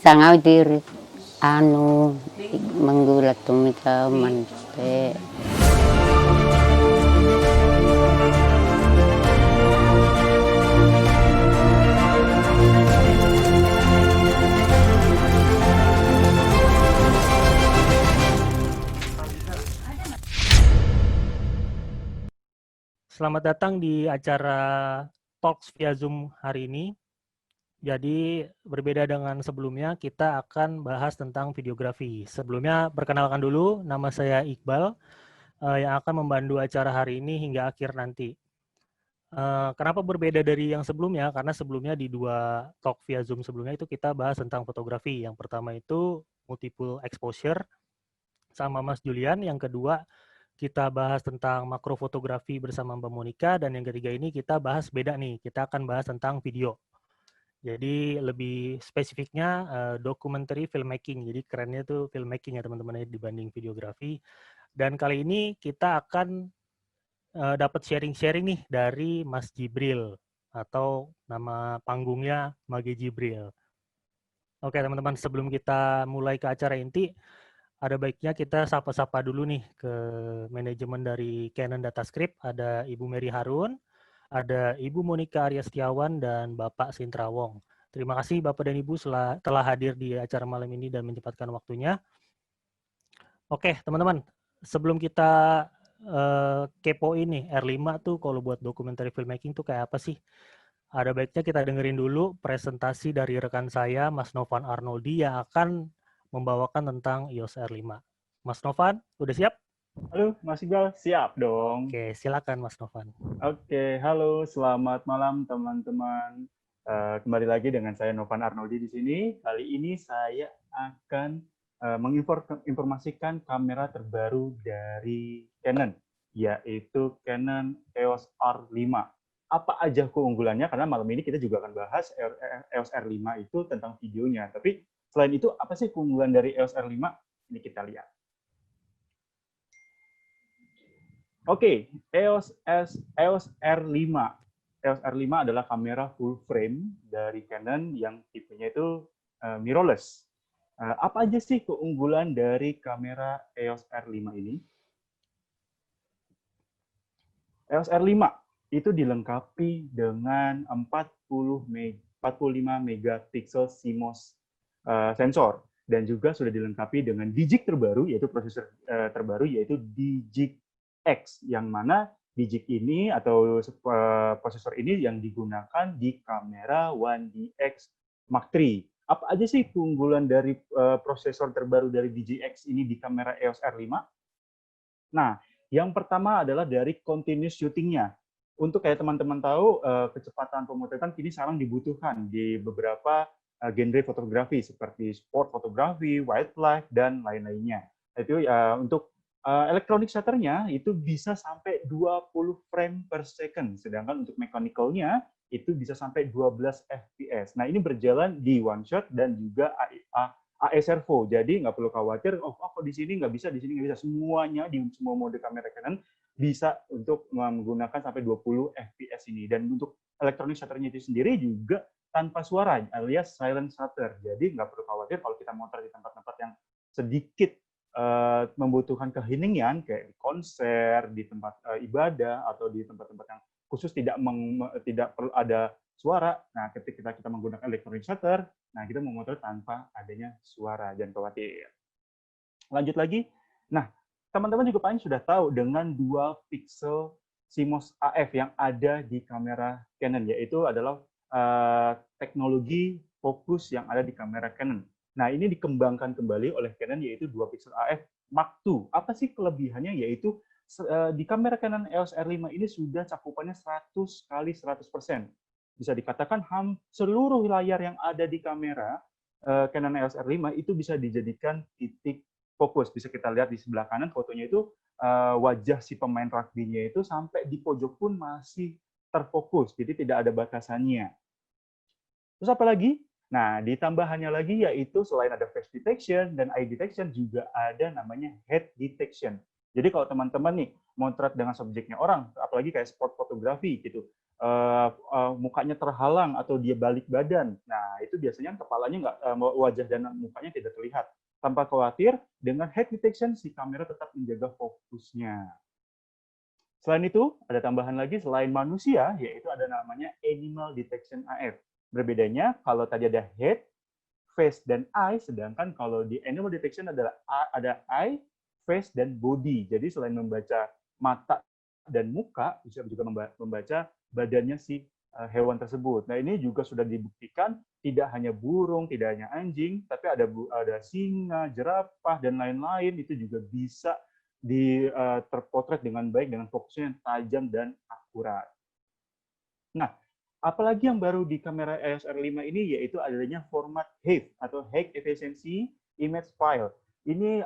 Sangaw diri anu manggulat tumita mante. Selamat datang di acara Talks via Zoom hari ini. Jadi berbeda dengan sebelumnya, kita akan bahas tentang videografi. Sebelumnya perkenalkan dulu, nama saya Iqbal yang akan membantu acara hari ini hingga akhir nanti. Kenapa berbeda dari yang sebelumnya? Karena sebelumnya di 2 talk via Zoom sebelumnya itu kita bahas tentang fotografi. Yang pertama itu multiple exposure sama Mas Julian, yang kedua kita bahas tentang makrofotografi bersama Mbak Monica, dan yang ketiga ini kita bahas beda nih, kita akan bahas tentang video. Jadi lebih spesifiknya documentary filmmaking, jadi kerennya tuh filmmaking ya teman-teman dibanding videografi. Dan kali ini kita akan dapat sharing-sharing nih dari Mas Jibril, atau nama panggungnya Mage Jibril. Oke teman-teman, sebelum kita mulai ke acara inti, ada baiknya kita sapa-sapa dulu nih ke manajemen dari Canon Datascript. Ada Ibu Mary Harun, ada Ibu Monica Arya Setiawan, dan Bapak Sintra Wong. Terima kasih Bapak dan Ibu telah hadir di acara malam ini dan menyempatkan waktunya. Oke teman-teman, sebelum kita kepo ini, R5 tuh kalau buat documentary filmmaking tuh kayak apa sih? Ada baiknya kita dengerin dulu presentasi dari rekan saya, Mas Novan Arnoldi, yang akan membawakan tentang EOS R5. Mas Novan, udah siap? Halo, Mas Iqbal. Siap dong. Oke, silakan Mas Novan. Oke, halo, selamat malam teman-teman. Kembali lagi dengan saya Novan Arnoldi di sini. Kali ini saya akan menginformasikan kamera terbaru dari Canon, yaitu Canon EOS R5. Apa aja keunggulannya? Karena malam ini kita juga akan bahas EOS R5 itu tentang videonya. Tapi selain itu, apa sih keunggulan dari EOS R5? Ini kita lihat. Oke, EOS R5. EOS R5 adalah kamera full frame dari Canon yang tipenya itu mirrorless. Apa aja sih keunggulan dari kamera EOS R5 ini? EOS R5 itu dilengkapi dengan 45 megapiksel CMOS sensor, dan juga sudah dilengkapi dengan DIGIC terbaru, yaitu prosesor terbaru, yaitu DIGIC X, yang mana DIGIC ini atau prosesor ini yang digunakan di kamera 1DX Mark III. Apa aja sih keunggulan dari prosesor terbaru dari DIGIC X ini di kamera EOS R5? Nah, yang pertama adalah dari continuous shooting-nya. Untuk kayak teman-teman tahu, kecepatan pemotretan kini sekarang dibutuhkan di beberapa genre fotografi seperti sport fotografi, wildlife, dan lain-lainnya. Itu untuk electronic shutter-nya itu bisa sampai 20 frame per second, sedangkan untuk mechanical-nya itu bisa sampai 12 fps. Nah, ini berjalan di one shot dan juga AE servo, jadi nggak perlu khawatir, oh kok di sini nggak bisa, di sini nggak bisa. Semuanya di semua mode kamera Canon bisa untuk menggunakan sampai 20 fps ini. Dan untuk electronic shutter-nya itu sendiri juga tanpa suara, alias silent shutter. Jadi nggak perlu khawatir kalau kita motret di tempat-tempat yang sedikit membutuhkan keheningan, kayak di konser, di tempat ibadah, atau di tempat-tempat yang khusus tidak perlu ada suara. Nah, ketika kita menggunakan electronic shutter, nah kita memotret tanpa adanya suara, jangan khawatir. Lanjut lagi. Nah, teman-teman juga paling sudah tahu dengan dual pixel CMOS AF yang ada di kamera Canon, yaitu adalah teknologi fokus yang ada di kamera Canon. Nah, ini dikembangkan kembali oleh Canon, yaitu 2 pixel AF Mark II. Apa sih kelebihannya? Yaitu di kamera Canon EOS R5 ini sudah cakupannya 100 kali 100%. Bisa dikatakan seluruh layar yang ada di kamera Canon EOS R5 itu bisa dijadikan titik fokus. Bisa kita lihat di sebelah kanan fotonya itu wajah si pemain rugby-nya itu sampai di pojok pun masih terfokus. Jadi tidak ada batasannya. Terus apa lagi? Nah, ditambahannya lagi yaitu selain ada face detection dan eye detection, juga ada namanya head detection. Jadi kalau teman-teman nih motret dengan subjeknya orang, apalagi kayak sport fotografi gitu, mukanya terhalang atau dia balik badan, nah itu biasanya kepalanya nggak, wajah dan mukanya tidak terlihat. Tanpa khawatir, dengan head detection si kamera tetap menjaga fokusnya. Selain itu, ada tambahan lagi selain manusia, yaitu ada namanya Animal Detection AF. Berbedanya, kalau tadi ada head, face, dan eye, sedangkan kalau di Animal Detection ada eye, face, dan body. Jadi selain membaca mata dan muka, bisa juga membaca badannya si hewan tersebut. Nah, ini juga sudah dibuktikan tidak hanya burung, tidak hanya anjing, tapi ada singa, jerapah, dan lain-lain, itu juga bisa terpotret dengan baik dengan fokusnya yang tajam dan akurat. Nah, apalagi yang baru di kamera EOS R5 ini yaitu adanya format HEIF atau High Efficiency Image File. Ini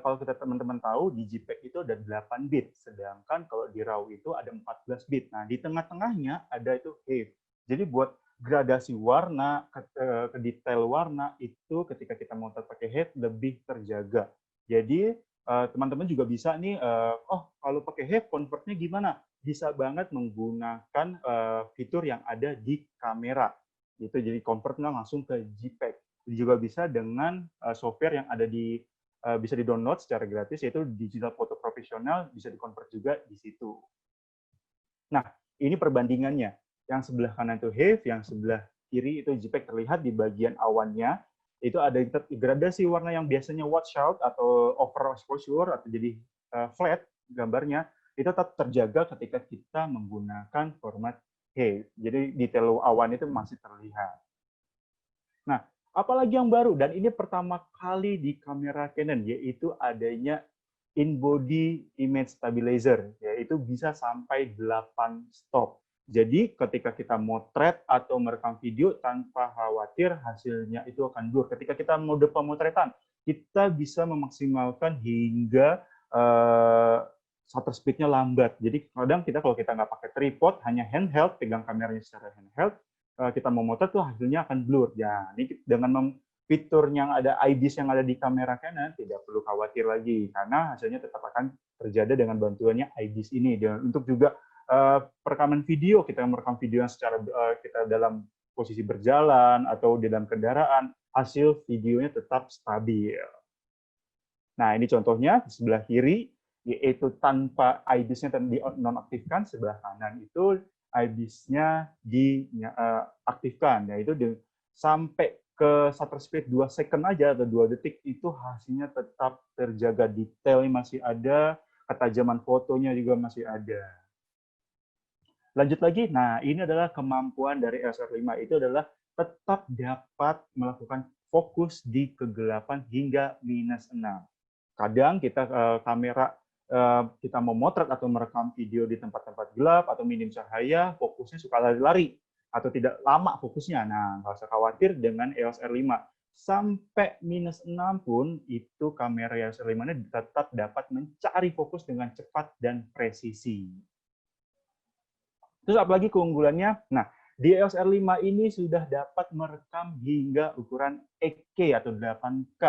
kalau kita teman-teman tahu di JPEG itu ada 8 bit, sedangkan kalau di RAW itu ada 14 bit. Nah, di tengah-tengahnya ada itu HEIF. Jadi buat gradasi warna, ke detail warna itu ketika kita mau pakai HEIF lebih terjaga. Jadi teman-teman juga bisa nih, kalau pakai HEIF convert-nya gimana? Bisa banget menggunakan fitur yang ada di kamera. Itu jadi convert-nya langsung ke JPEG. Juga bisa dengan software yang ada bisa di-download secara gratis, yaitu Digital Photo Professional, bisa di-convert juga di situ. Nah, ini perbandingannya. Yang sebelah kanan itu HEIF, yang sebelah kiri itu JPEG. Terlihat di bagian awannya, itu ada gradasi warna yang biasanya washout atau overexposure atau jadi flat gambarnya, itu tetap terjaga ketika kita menggunakan format HEIF. Jadi detail awan itu masih terlihat. Nah, apalagi yang baru, dan ini pertama kali di kamera Canon, yaitu adanya in-body image stabilizer, yaitu bisa sampai 8 stop. Jadi ketika kita motret atau merekam video tanpa khawatir hasilnya itu akan blur. Ketika kita mode pemotretan, kita bisa memaksimalkan hingga shutter speed-nya lambat. Jadi kadang kalau kita nggak pakai tripod, hanya handheld, pegang kameranya secara handheld, kita mau motret tuh hasilnya akan blur. Ya, ini dengan fitur yang ada IBIS yang ada di kamera Canon, tidak perlu khawatir lagi, karena hasilnya tetap akan terjaga dengan bantuannya IBIS ini. Dan untuk juga perekaman video, kita merekam video yang secara kita dalam posisi berjalan atau di dalam kendaraan, hasil videonya tetap stabil. Nah, ini contohnya di sebelah kiri, yaitu tanpa IBIS-nya dinonaktifkan, sebelah kanan itu IBIS-nya diaktifkan, yaitu sampai ke shutter speed 2 second aja atau 2 detik itu hasilnya tetap terjaga, detailnya masih ada, ketajaman fotonya juga masih ada. Lanjut lagi, nah ini adalah kemampuan dari EOS R5, itu adalah tetap dapat melakukan fokus di kegelapan hingga -6. Kadang kita kamera kita mau motret atau merekam video di tempat-tempat gelap atau minim cahaya, fokusnya suka lari-lari atau tidak lama fokusnya. Nah, nggak usah khawatir dengan EOS R5. Sampai -6 pun itu kamera EOS R5 ini tetap dapat mencari fokus dengan cepat dan presisi. Terus apalagi keunggulannya? Nah, di EOS R5 ini sudah dapat merekam hingga ukuran 8K atau 8K.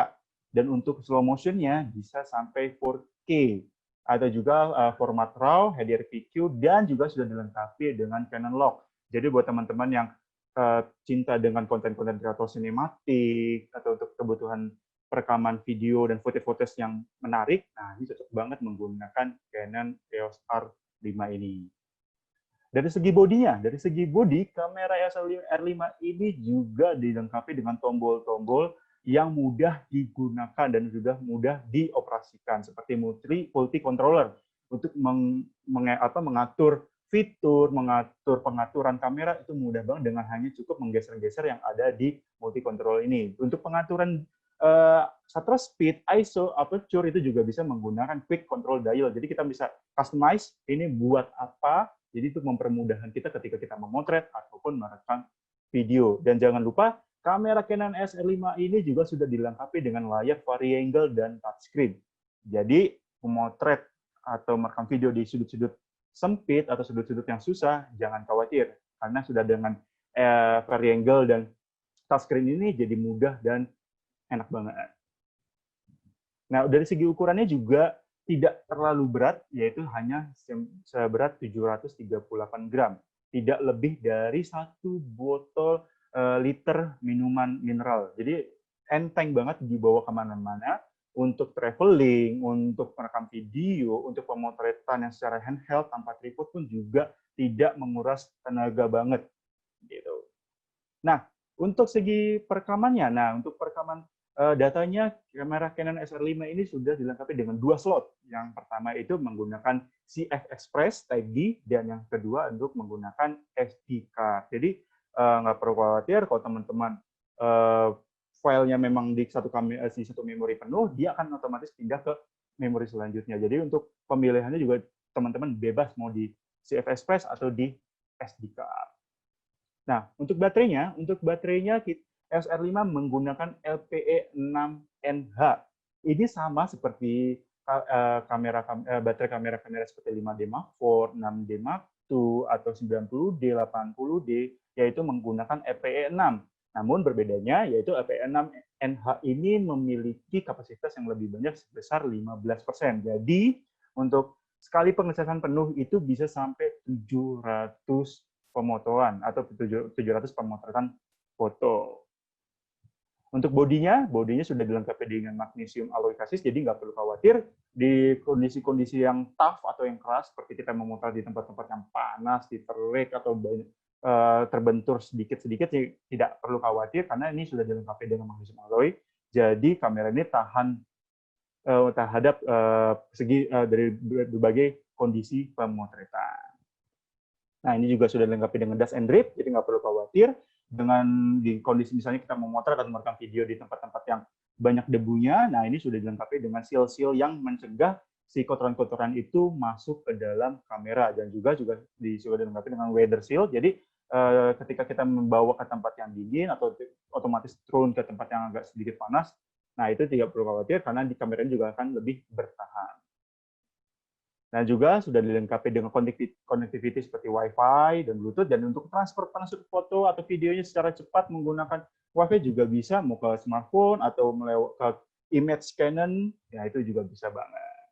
Dan untuk slow motion-nya bisa sampai 4K. Ada juga format RAW, HDR-PQ, dan juga sudah dilengkapi dengan Canon Lock. Jadi buat teman-teman yang cinta dengan konten-konten kreator sinematik, atau untuk kebutuhan perekaman video dan foto-foto yang menarik, nah ini cocok banget menggunakan Canon EOS R5 ini. Dari segi bodinya, dari segi bodi, kamera EOS R5 ini juga dilengkapi dengan tombol-tombol yang mudah digunakan dan juga mudah dioperasikan, seperti multi controller untuk mengatur fitur, mengatur pengaturan kamera itu mudah banget dengan hanya cukup menggeser-geser yang ada di multi controller ini. Untuk pengaturan shutter speed, ISO, aperture itu juga bisa menggunakan quick control dial. Jadi kita bisa customize ini buat apa. Jadi itu mempermudahkan kita ketika kita memotret ataupun merekam video. Dan jangan lupa, kamera Canon EOS R5 ini juga sudah dilengkapi dengan layar variangle dan touchscreen. Jadi memotret atau merekam video di sudut-sudut sempit atau sudut-sudut yang susah, jangan khawatir. Karena sudah dengan variangle dan touchscreen ini jadi mudah dan enak banget. Nah, dari segi ukurannya juga tidak terlalu berat, yaitu hanya seberat 738 gram. Tidak lebih dari 1 botol liter minuman mineral. Jadi enteng banget dibawa kemana-mana, untuk traveling, untuk merekam video, untuk pemotretan yang secara handheld tanpa tripod pun juga tidak menguras tenaga banget. Gitu. Nah, untuk segi perekamannya, untuk perekaman datanya, kamera Canon SR5 ini sudah dilengkapi dengan 2 slot. Yang pertama itu menggunakan CF Express Type D, dan yang kedua untuk menggunakan SD card. Jadi nggak perlu khawatir kalau teman-teman filenya memang di satu memori penuh, dia akan otomatis pindah ke memori selanjutnya. Jadi untuk pemilihannya juga teman-teman bebas mau di CF Express atau di SD card. Nah, untuk baterainya SR5 menggunakan LPE6NH. Ini sama seperti baterai kamera-kamera seperti 5D Mark IV, 6D Mark II, atau 90D, 80D, yaitu menggunakan LPE6. Namun berbedanya yaitu LPE6NH ini memiliki kapasitas yang lebih banyak sebesar 15%. Jadi, untuk sekali pengecasan penuh itu bisa sampai 700 pemotoan atau 700 pemotretan foto. Untuk bodinya sudah dilengkapi dengan magnesium alloy chassis, jadi nggak perlu khawatir di kondisi-kondisi yang tough atau yang keras, seperti kita memotret di tempat-tempat yang panas, diterik atau terbentur sedikit-sedikit, tidak perlu khawatir karena ini sudah dilengkapi dengan magnesium alloy. Jadi kamera ini tahan terhadap dari berbagai kondisi pemotretan. Nah, ini juga sudah dilengkapi dengan dust and drip, jadi nggak perlu khawatir dengan di kondisi misalnya kita memotret atau merekam video di tempat-tempat yang banyak debunya. Nah, ini sudah dilengkapi dengan seal-seal yang mencegah si kotoran-kotoran itu masuk ke dalam kamera, dan juga sudah dilengkapi dengan weather seal. Jadi ketika kita membawa ke tempat yang dingin atau otomatis turun ke tempat yang agak sedikit panas, nah itu tidak perlu khawatir karena di kamera ini juga akan lebih bertahan. Nah, juga sudah dilengkapi dengan connectivity seperti Wi-Fi dan Bluetooth, dan untuk transfer foto atau videonya secara cepat menggunakan Wi-Fi juga bisa, mau ke smartphone atau ke image Canon, ya itu juga bisa banget.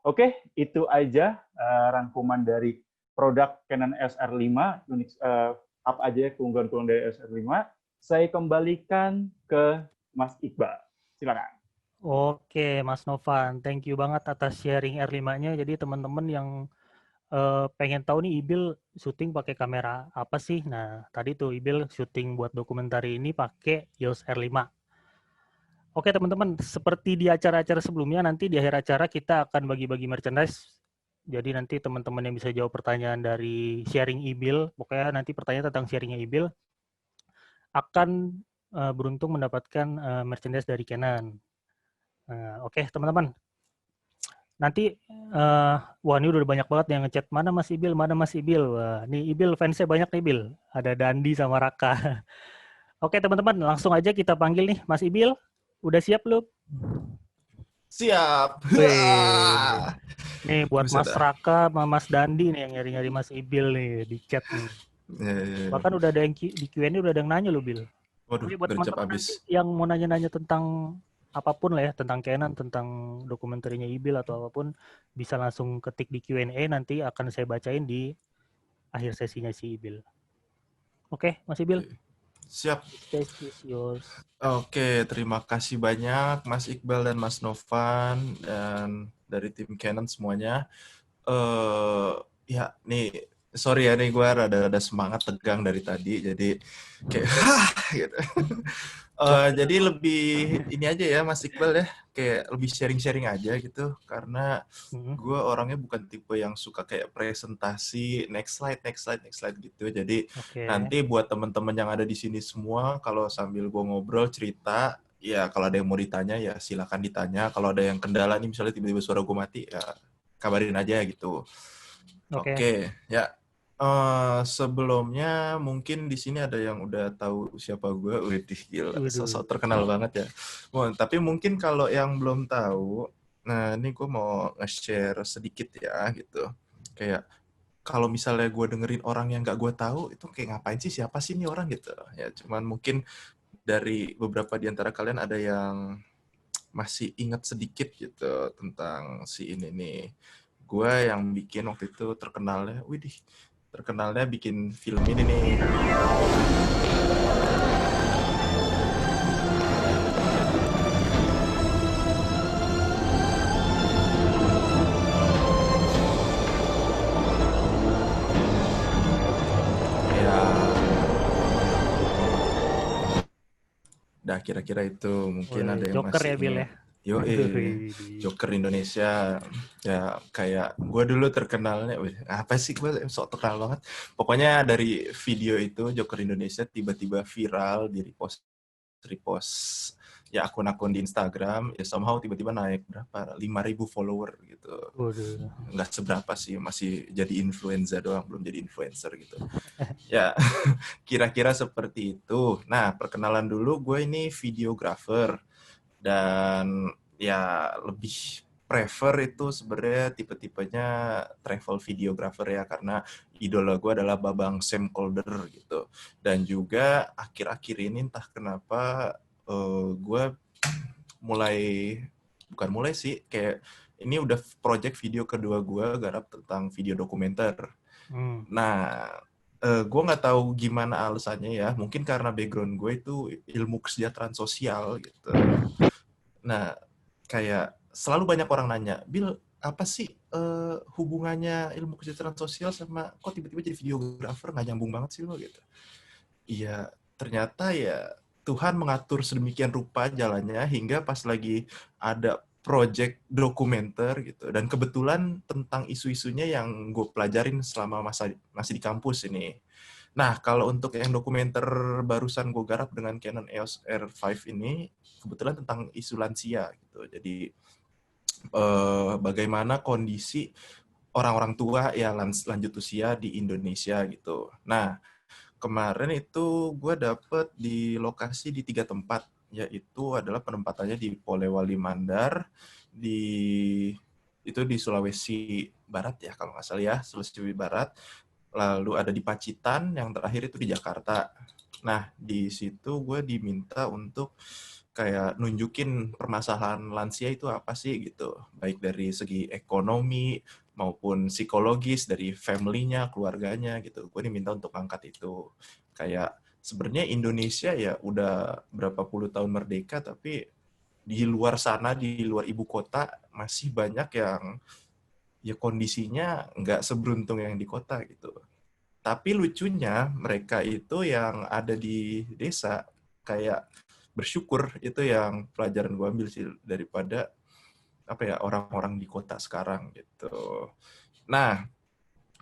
Oke, itu aja rangkuman dari produk Canon SR5, apa aja keunggulan-keunggulan dari SR5. Saya kembalikan ke Mas Iqbal. Silakan. Oke, Mas Novan, thank you banget atas sharing R5-nya. Jadi teman-teman yang pengen tahu nih Ibil syuting pakai kamera apa sih? Nah, tadi tuh Ibil syuting buat dokumenter ini pakai EOS R5. Oke teman-teman, seperti di acara-acara sebelumnya, nanti di akhir acara kita akan bagi-bagi merchandise. Jadi nanti teman-teman yang bisa jawab pertanyaan dari sharing Ibil, pokoknya nanti pertanyaan tentang sharingnya Ibil, akan beruntung mendapatkan merchandise dari Canon. Oke, teman-teman. Nanti, wah ini udah banyak banget yang ngechat, mana Mas Ibil, mana Mas Ibil. Wah, nih Ibil fansnya banyak nih, Ibil. Ada Dandi sama Raka. Oke, teman-teman, langsung aja kita panggil nih, Mas Ibil. Udah siap belum? Siap. Nih buat Mas Raka sama Mas Dandi nih yang nyari-nyari Mas Ibil nih di chat nih. Bahkan udah ada yang di Q&A udah ada yang nanya loh, Bil. Waduh, buat teman-teman nanti yang mau nanya-nanya tentang apapun lah ya, tentang Canon, tentang dokumenterinya Ibil atau apapun, bisa langsung ketik di Q&A, nanti akan saya bacain di akhir sesinya si Ibil. Oke, Mas Ibil. Siap. Stage is yours. Oke, terima kasih banyak Mas Iqbal dan Mas Novan dan dari tim Canon semuanya. Ya, nih sorry ya nih gue rada semangat tegang dari tadi, jadi kayak gitu. Jadi lebih ini aja ya Mas Iqbal ya, kayak lebih sharing-sharing aja gitu, karena gue orangnya bukan tipe yang suka kayak presentasi next slide gitu. Jadi nanti buat teman-teman yang ada di sini semua, kalau sambil gue ngobrol cerita, ya kalau ada yang mau ditanya ya silakan ditanya. Kalau ada yang kendala nih misalnya tiba-tiba suara gue mati, ya kabarin aja gitu. Oke, ya. Sebelumnya mungkin di sini ada yang udah tahu siapa gue, gila, sosok terkenal banget ya. Tapi mungkin kalau yang belum tahu, nah ini gue mau nge-share sedikit ya gitu. Kayak kalau misalnya gue dengerin orang yang gak gue tahu, itu kayak ngapain sih, siapa sih ini orang gitu. Ya cuman mungkin dari beberapa di antara kalian ada yang masih ingat sedikit gitu tentang si ini nih. Gue yang bikin waktu itu terkenalnya bikin film ini nih. Ya, dah kira-kira itu mungkin ada yang Joker masih ya, Bill ya? ingat. Joker Indonesia. Ya kayak gue dulu terkenalnya, apa sih gue sok terkenal banget. Pokoknya dari video itu Joker Indonesia tiba-tiba viral di repost ya akun-akun di Instagram, ya somehow tiba-tiba naik berapa? 5.000 follower gitu. Waduh. Nggak seberapa sih, masih jadi influencer doang, belum jadi influencer gitu. Ya, kira-kira seperti itu. Nah, perkenalan dulu, gue ini videographer. Dan ya lebih prefer itu sebenarnya tipe-tipenya travel videographer ya, karena idola gue adalah Babang Sam Kolder gitu. Dan juga akhir-akhir ini entah kenapa gue bukan mulai sih, kayak ini udah project video kedua gue garap tentang video dokumenter. Nah, gue nggak tahu gimana alasannya ya, mungkin karena background gue itu ilmu kesejahteraan sosial gitu. Nah, kayak selalu banyak orang nanya, Bill, apa sih hubungannya ilmu kesejahteraan sosial sama kok tiba-tiba jadi videografer, nggak nyambung banget sih lo gitu. Iya, ternyata ya Tuhan mengatur sedemikian rupa jalannya hingga pas lagi ada project dokumenter gitu. Dan kebetulan tentang isu-isunya yang gue pelajarin selama masih di kampus ini. Nah, kalau untuk yang dokumenter barusan gue garap dengan Canon EOS R5 ini, kebetulan tentang isu lansia gitu. Jadi bagaimana kondisi orang-orang tua ya lanjut usia di Indonesia gitu. Nah, kemarin itu gue dapet di lokasi di 3 tempat, yaitu adalah penempatannya di Polewali Mandar, itu di Sulawesi Barat ya kalau nggak salah ya, Sulawesi Barat. Lalu ada di Pacitan, yang terakhir itu di Jakarta. Nah, di situ gue diminta untuk kayak nunjukin permasalahan lansia itu apa sih gitu. Baik dari segi ekonomi maupun psikologis, dari family-nya, keluarganya gitu. Gue diminta untuk angkat itu. Kayak sebenarnya Indonesia ya udah berapa puluh tahun merdeka, tapi di luar sana, di luar ibu kota, masih banyak yang ya kondisinya nggak seberuntung yang di kota gitu. Tapi lucunya mereka itu yang ada di desa kayak bersyukur, itu yang pelajaran gue ambil sih daripada apa ya orang-orang di kota sekarang gitu. Nah,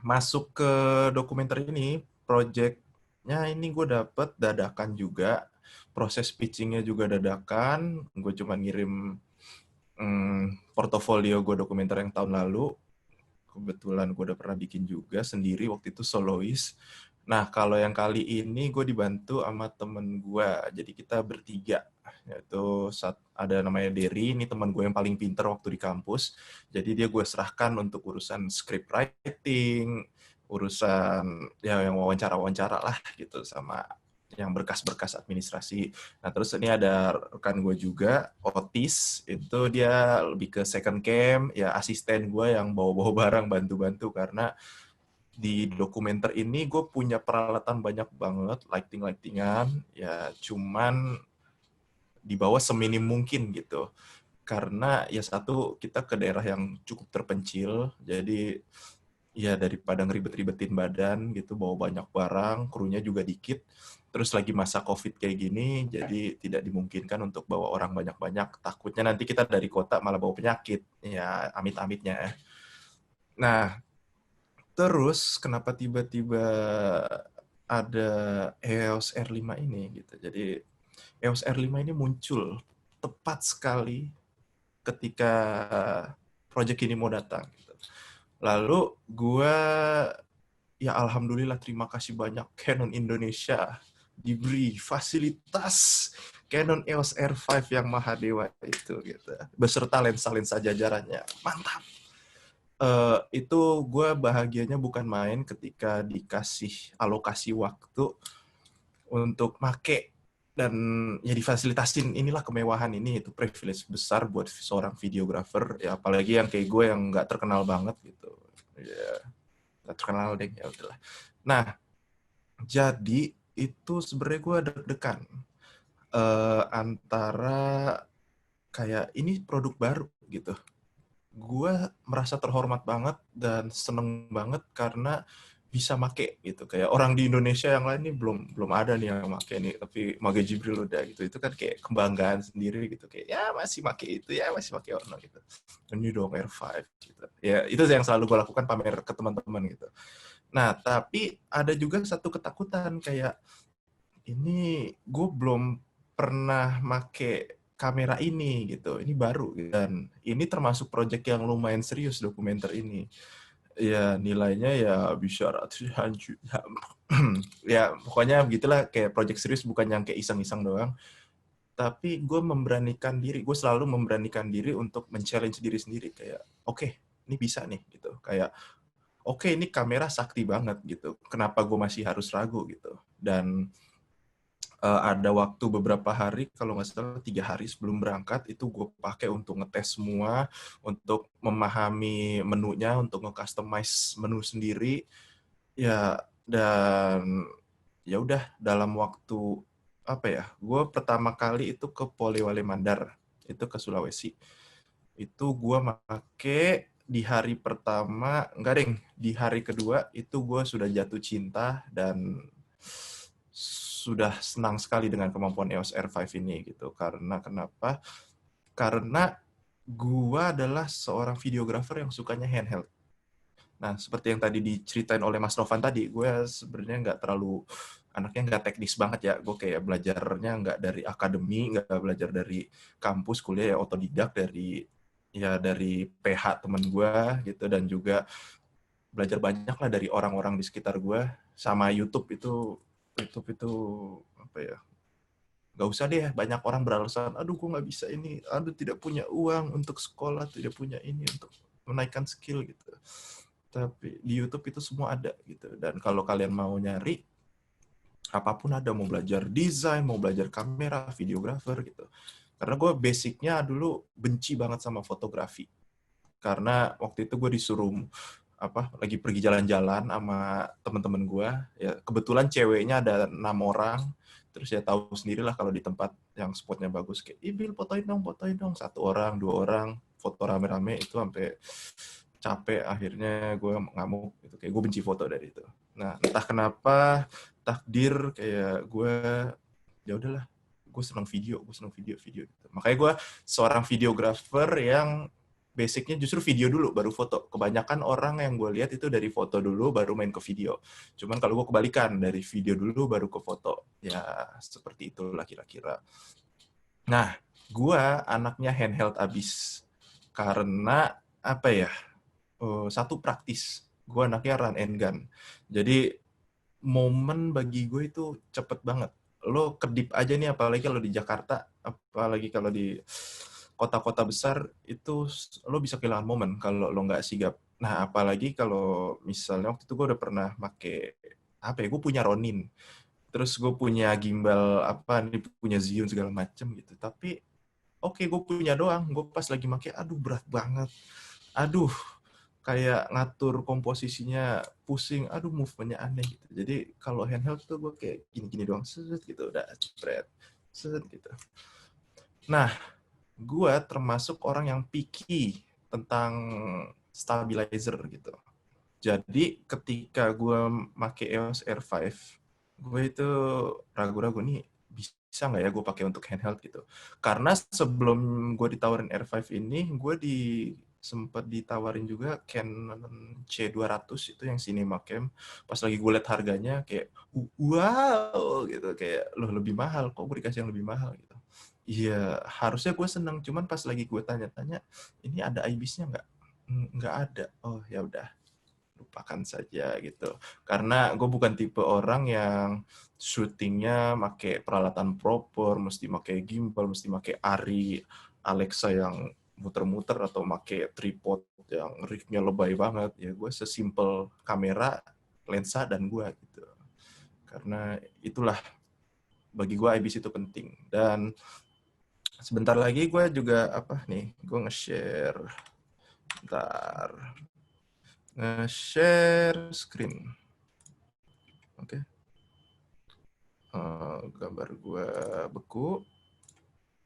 masuk ke dokumenter ini, projectnya ini gue dapet dadakan juga, proses pitchingnya juga dadakan. Gue cuma ngirim portofolio gue dokumenter yang tahun lalu. Kebetulan gue udah pernah bikin juga sendiri, waktu itu solois. Nah, kalau yang kali ini gue dibantu sama temen gue. Jadi kita bertiga. Yaitu ada namanya Derry, ini temen gue yang paling pinter waktu di kampus. Jadi dia gue serahkan untuk urusan script writing, urusan ya yang wawancara-wawancara lah gitu, sama yang berkas-berkas administrasi. Nah, terus ini ada rekan gue juga, Otis, itu dia lebih ke second cam, ya asisten gue yang bawa-bawa barang, bantu-bantu, karena di dokumenter ini gue punya peralatan banyak banget, lighting-lightingan, ya cuman dibawa seminim mungkin gitu. Karena ya satu, kita ke daerah yang cukup terpencil, jadi ya daripada ngeribet-ribetin badan gitu, bawa banyak barang, krunya juga dikit, terus lagi masa COVID kayak gini, jadi tidak dimungkinkan untuk bawa orang banyak-banyak. Takutnya nanti kita dari kota malah bawa penyakit, ya amit-amitnya. Nah, terus kenapa tiba-tiba ada EOS R5 ini gitu. Jadi EOS R5 ini muncul tepat sekali ketika project ini mau datang. Lalu gue ya alhamdulillah terima kasih banyak Canon Indonesia diberi fasilitas Canon EOS R5 yang Mahadewa itu gitu, beserta lensa-lensa jajarannya. Mantap. Itu gue bahagianya bukan main ketika dikasih alokasi waktu untuk make dan ya difasilitasin inilah kemewahan ini, itu privilege besar buat seorang videographer ya, apalagi yang kayak gue yang nggak terkenal banget gitu ya, nggak terkenal deh, ya udahlah. Nah, jadi itu sebenarnya gue deg-degan antara kayak ini produk baru gitu. Gue merasa terhormat banget dan seneng banget karena bisa make gitu. Kayak orang di Indonesia yang lain nih belum ada nih yang make nih, tapi Mage Jibril udah gitu. Itu kan kayak kebanggaan sendiri gitu. Kayak ya masih make itu, ya masih make Ono gitu. Ini dong R5 gitu. Ya itu yang selalu gue lakukan, pamer ke teman-teman gitu. Nah, tapi ada juga satu ketakutan kayak ini gue belum pernah make kamera ini gitu, ini baru dan ini termasuk proyek yang lumayan serius dokumenter ini. Ya nilainya ya bisa ratusan juta. Ya pokoknya begitulah, kayak proyek serius, bukan yang kayak iseng-iseng doang. Tapi gue memberanikan diri, gue selalu memberanikan diri untuk men-challenge diri sendiri kayak oke, ini bisa nih gitu. Kayak oke, ini kamera sakti banget gitu. Kenapa gue masih harus ragu gitu? Dan ada waktu beberapa hari, kalau nggak salah 3 hari sebelum berangkat, itu gue pakai untuk ngetes semua, untuk memahami menunya, untuk nge-customize menu sendiri. Ya, dan ya udah dalam waktu apa ya? Gue pertama kali itu ke Polewale Mandar, itu ke Sulawesi. Itu gue pakai di hari pertama, enggak deng, di hari kedua itu gue sudah jatuh cinta dan sudah senang sekali dengan kemampuan EOS R5 ini gitu. Karena kenapa? Karena gua adalah seorang videografer yang sukanya handheld. Nah, seperti yang tadi diceritain oleh Mas Novan tadi, gue sebenarnya nggak terlalu, anaknya nggak teknis banget ya. Gue kayak belajarnya nggak dari akademi, nggak belajar dari kampus, kuliah ya otodidak dari PH temen gue gitu, dan juga belajar banyak lah dari orang-orang di sekitar gue, sama YouTube itu apa ya, nggak usah deh banyak orang beralasan, aduh gue nggak bisa ini, aduh tidak punya uang untuk sekolah, tidak punya ini untuk menaikkan skill gitu. Tapi di YouTube itu semua ada gitu, dan kalau kalian mau nyari apapun ada, mau belajar desain, mau belajar kamera, videografer gitu. Karena gue basicnya dulu benci banget sama fotografi, karena waktu itu gue disuruh lagi pergi jalan-jalan sama teman-teman gue, ya kebetulan ceweknya ada 6 orang, terus ya tahu sendirilah kalau di tempat yang spotnya bagus kayak Ibil fotoin dong, 1 orang 2 orang foto rame-rame, itu sampai capek, akhirnya gue ngamuk gitu, kayak gue benci foto dari itu. Nah entah kenapa takdir kayak gue, ya udahlah, gue senang video gitu. Makanya gue seorang videografer yang basicnya justru video dulu baru foto. Kebanyakan orang yang gue lihat itu dari foto dulu baru main ke video. Cuman kalau gue kebalikan, dari video dulu baru ke foto. Ya seperti itulah kira-kira. Nah, gue anaknya handheld abis. Karena apa ya? Satu praktis. Gue anaknya run and gun. Jadi momen bagi gue itu cepet banget. Lo kedip aja nih, apalagi kalau di Jakarta, apalagi kalau di kota-kota besar, itu lo bisa kehilangan momen kalau lo nggak sigap. Nah, apalagi kalau misalnya waktu itu gue udah pernah make, gue punya Ronin, terus gue punya gimbal, punya Zhiyun segala macem gitu. Tapi, gue punya doang. Gue pas lagi make, aduh berat banget. Aduh, kayak ngatur komposisinya pusing, aduh movementnya aneh gitu. Jadi kalau handheld tuh gue kayak gini-gini doang, set gitu, udah spread, set gitu. Nah, gue termasuk orang yang picky tentang stabilizer gitu. Jadi ketika gue pakai EOS R5, gue itu ragu-ragu nih, bisa nggak ya gue pakai untuk handheld gitu. Karena sebelum gue ditawarin R5 ini, gue sempat ditawarin juga Canon C200 itu yang cinema cam. Pas lagi gue liat harganya kayak wow gitu, kayak loh lebih mahal, kok gue dikasih yang lebih mahal gitu. Iya, harusnya gue seneng, cuman pas lagi gue tanya-tanya, ini ada IBIS-nya nggak? Nggak ada. Oh ya udah, lupakan saja gitu. Karena gue bukan tipe orang yang syutingnya pakai peralatan proper, mesti pakai gimbal, mesti pakai Arri, Alexa yang muter-muter, atau pakai tripod yang rig-nya lebay banget. Ya gue sesimpel kamera, lensa, dan gue gitu. Karena itulah bagi gue IBIS itu penting. Dan sebentar lagi gue juga gue nge-share, nge-share screen. Oke. Gambar gue beku.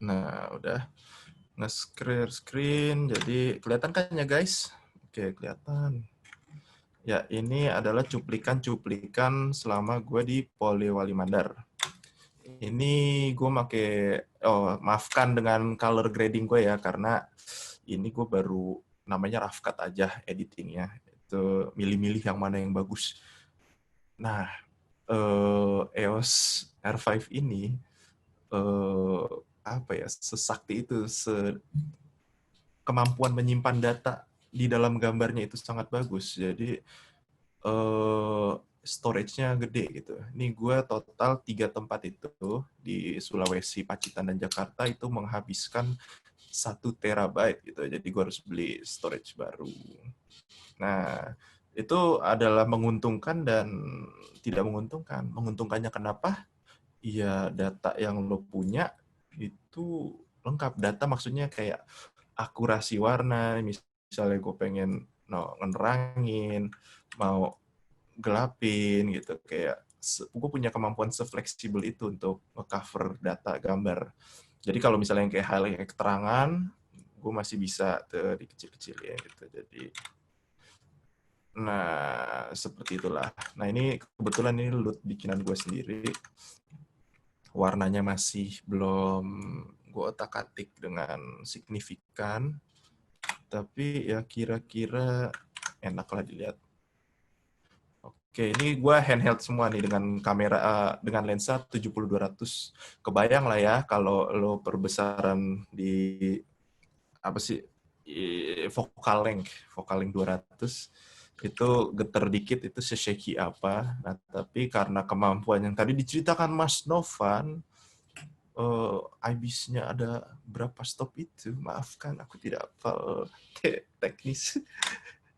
Nah, udah nge-share screen, jadi kelihatan kan ya guys? Oke, kelihatan. Ya, ini adalah cuplikan-cuplikan selama gue di Polewali Mandar. Ini gue maafkan dengan color grading gue ya, karena ini gue baru namanya rough cut aja editingnya. Itu milih-milih yang mana yang bagus. Nah, EOS R5 ini sesakti itu, kemampuan menyimpan data di dalam gambarnya itu sangat bagus. Jadi storage-nya gede gitu. Ini gue total 3 tempat itu di Sulawesi, Pacitan, dan Jakarta itu menghabiskan 1 terabyte gitu. Jadi gue harus beli storage baru. Nah, itu adalah menguntungkan dan tidak menguntungkan. Menguntungkannya kenapa? Ya, data yang lo punya itu lengkap. Data maksudnya kayak akurasi warna, misalnya gue pengen ngenerangin, mau gelapin gitu, kayak gue punya kemampuan se-fleksibel itu untuk nge-cover data gambar. Jadi kalau misalnya yang kayak highlight keterangan, gue masih bisa dikecil-kecilin gitu. Jadi, nah seperti itulah. Nah ini kebetulan ini loot bikinan gue sendiri. Warnanya masih belum gue otak-atik dengan signifikan, tapi ya kira-kira enak lah dilihat. Oke, ini gue handheld semua nih dengan kamera dengan lensa 70-200. Kebayang lah ya kalau lo perbesaran di focal length 200 itu getar dikit itu se-shaky apa. Nah, tapi karena kemampuan yang tadi diceritakan Mas Novan, IBIS-nya ada berapa stop itu? Maafkan, aku tidak hafal teknis.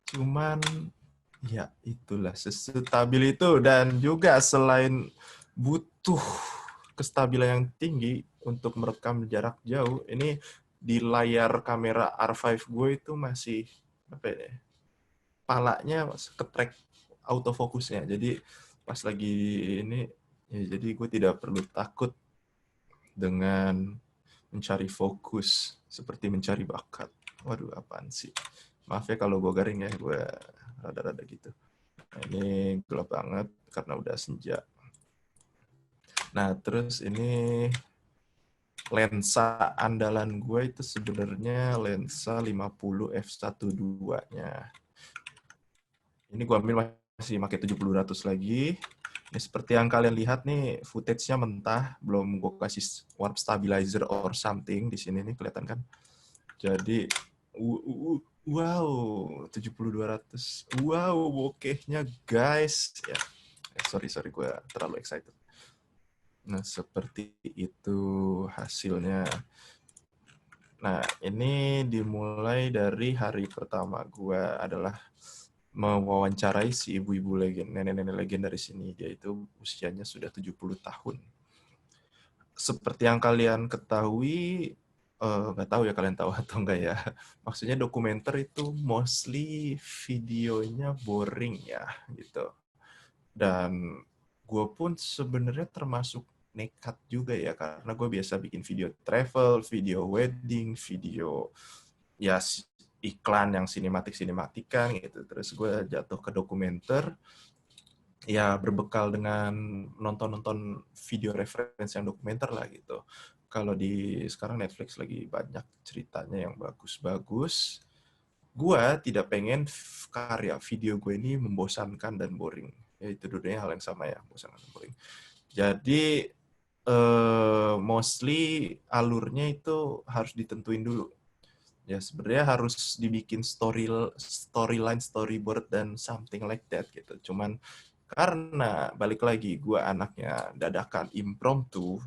Cuman, ya itulah, sestabil itu. Dan juga selain butuh kestabilan yang tinggi untuk merekam jarak jauh, ini di layar kamera R5 gue itu masih, palanya ke-track autofokusnya. Jadi, pas lagi ini, ya jadi gue tidak perlu takut dengan mencari fokus seperti mencari bakat. Waduh, apaan sih? Maaf ya kalau gue garing ya, gue rada-rada gitu. Nah, ini gelap banget karena udah senja. Nah, terus ini lensa andalan gue itu sebenarnya lensa 50 f1.2-nya. Ini gue ambil masih pakai 70-200 lagi. Ini seperti yang kalian lihat nih, footage-nya mentah, belum gue kasih warp stabilizer or something di sini nih, kelihatan kan? Jadi, wow, 70-200. Wow, bokehnya guys. Ya, sorry gue terlalu excited. Nah, seperti itu hasilnya. Nah, ini dimulai dari hari pertama gue adalah mewawancarai si ibu-ibu legend, nenek-nenek legend dari sini. Dia itu usianya sudah 70 tahun. Seperti yang kalian ketahui, nggak tahu ya kalian tahu atau enggak ya. Maksudnya dokumenter itu mostly videonya boring ya, gitu. Dan gue pun sebenarnya termasuk nekat juga ya, karena gue biasa bikin video travel, video wedding, video ya iklan yang sinematik-sinematikan gitu. Terus gue jatuh ke dokumenter, ya berbekal dengan nonton-nonton video referensi yang dokumenter lah gitu. Kalau di sekarang Netflix lagi banyak ceritanya yang bagus-bagus, gue tidak pengen karya video gue ini membosankan dan boring. Ya itu dulunya hal yang sama ya, membosankan dan boring. Jadi mostly alurnya itu harus ditentuin dulu. Ya sebenarnya harus dibikin storyline, storyboard dan something like that gitu. Cuman karena balik lagi gue anaknya dadakan impromptu,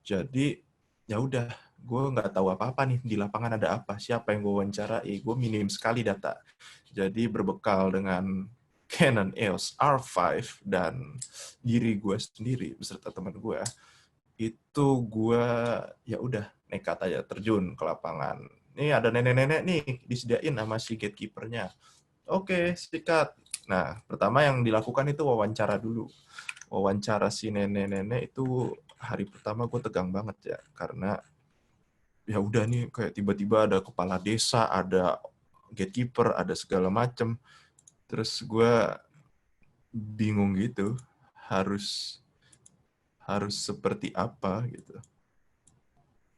jadi ya udah gue nggak tahu apa-apa nih di lapangan ada apa, siapa yang gue wawancarai, gue minim sekali data. Jadi berbekal dengan Canon EOS R5 dan diri gue sendiri beserta teman gue, itu gue ya udah nekat aja terjun ke lapangan. Nih ada nenek-nenek nih disediain sama si gatekeeper-nya. Oke, sikat. Nah, pertama yang dilakukan itu wawancara dulu. Wawancara si nenek-nenek itu hari pertama gue tegang banget ya, karena ya udah nih kayak tiba-tiba ada kepala desa, ada gatekeeper, ada segala macem. Terus gue bingung gitu, harus seperti apa gitu.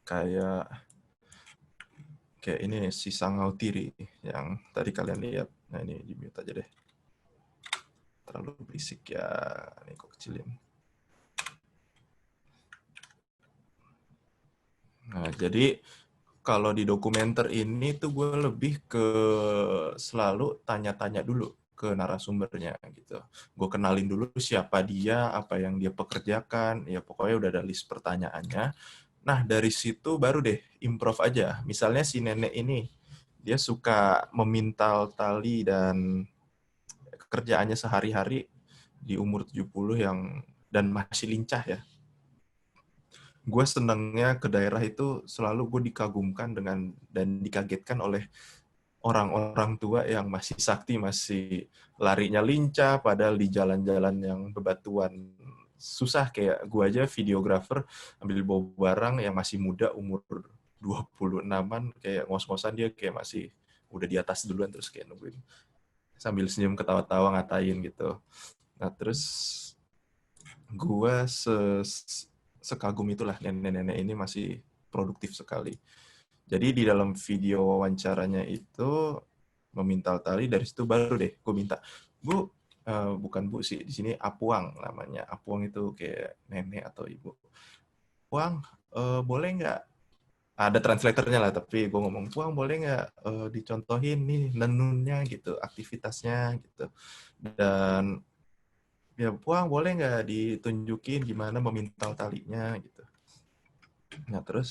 Kayak ini si Sangau Tiri yang tadi kalian lihat. Nah ini di mute aja deh. Terlalu berisik ya. Ini kok kecilin. Nah jadi kalau di dokumenter ini tuh gue lebih ke selalu tanya-tanya dulu ke narasumbernya gitu. Gue kenalin dulu siapa dia, apa yang dia pekerjakan, ya pokoknya udah ada list pertanyaannya. Nah dari situ baru deh improv aja. Misalnya si nenek ini, dia suka memintal tali dan kerjaannya sehari-hari di umur 70 dan masih lincah ya. Gue senangnya ke daerah itu selalu gue dikagumkan dan dikagetkan oleh orang-orang tua yang masih sakti, masih larinya lincah, padahal di jalan-jalan yang bebatuan susah. Kayak gue aja videografer ambil bawa barang yang masih muda, umur 26-an, kayak ngos-ngosan dia kayak masih udah di atas duluan, terus kayak nungguin sambil senyum ketawa-tawa ngatain gitu. Nah terus gue sekagum itulah, nenek-nenek ini masih produktif sekali. Jadi di dalam video wawancaranya itu memintal tali, dari situ baru deh gue minta, Bu, bukan Bu sih, di sini Apuang namanya. Apuang itu kayak nenek atau ibu. Puang, boleh nggak? Ada translatornya lah, tapi gue ngomong, Puang boleh nggak dicontohin nih nenunnya gitu, aktivitasnya gitu. Dan ya Puang boleh nggak ditunjukin gimana memintal talinya gitu. Nah terus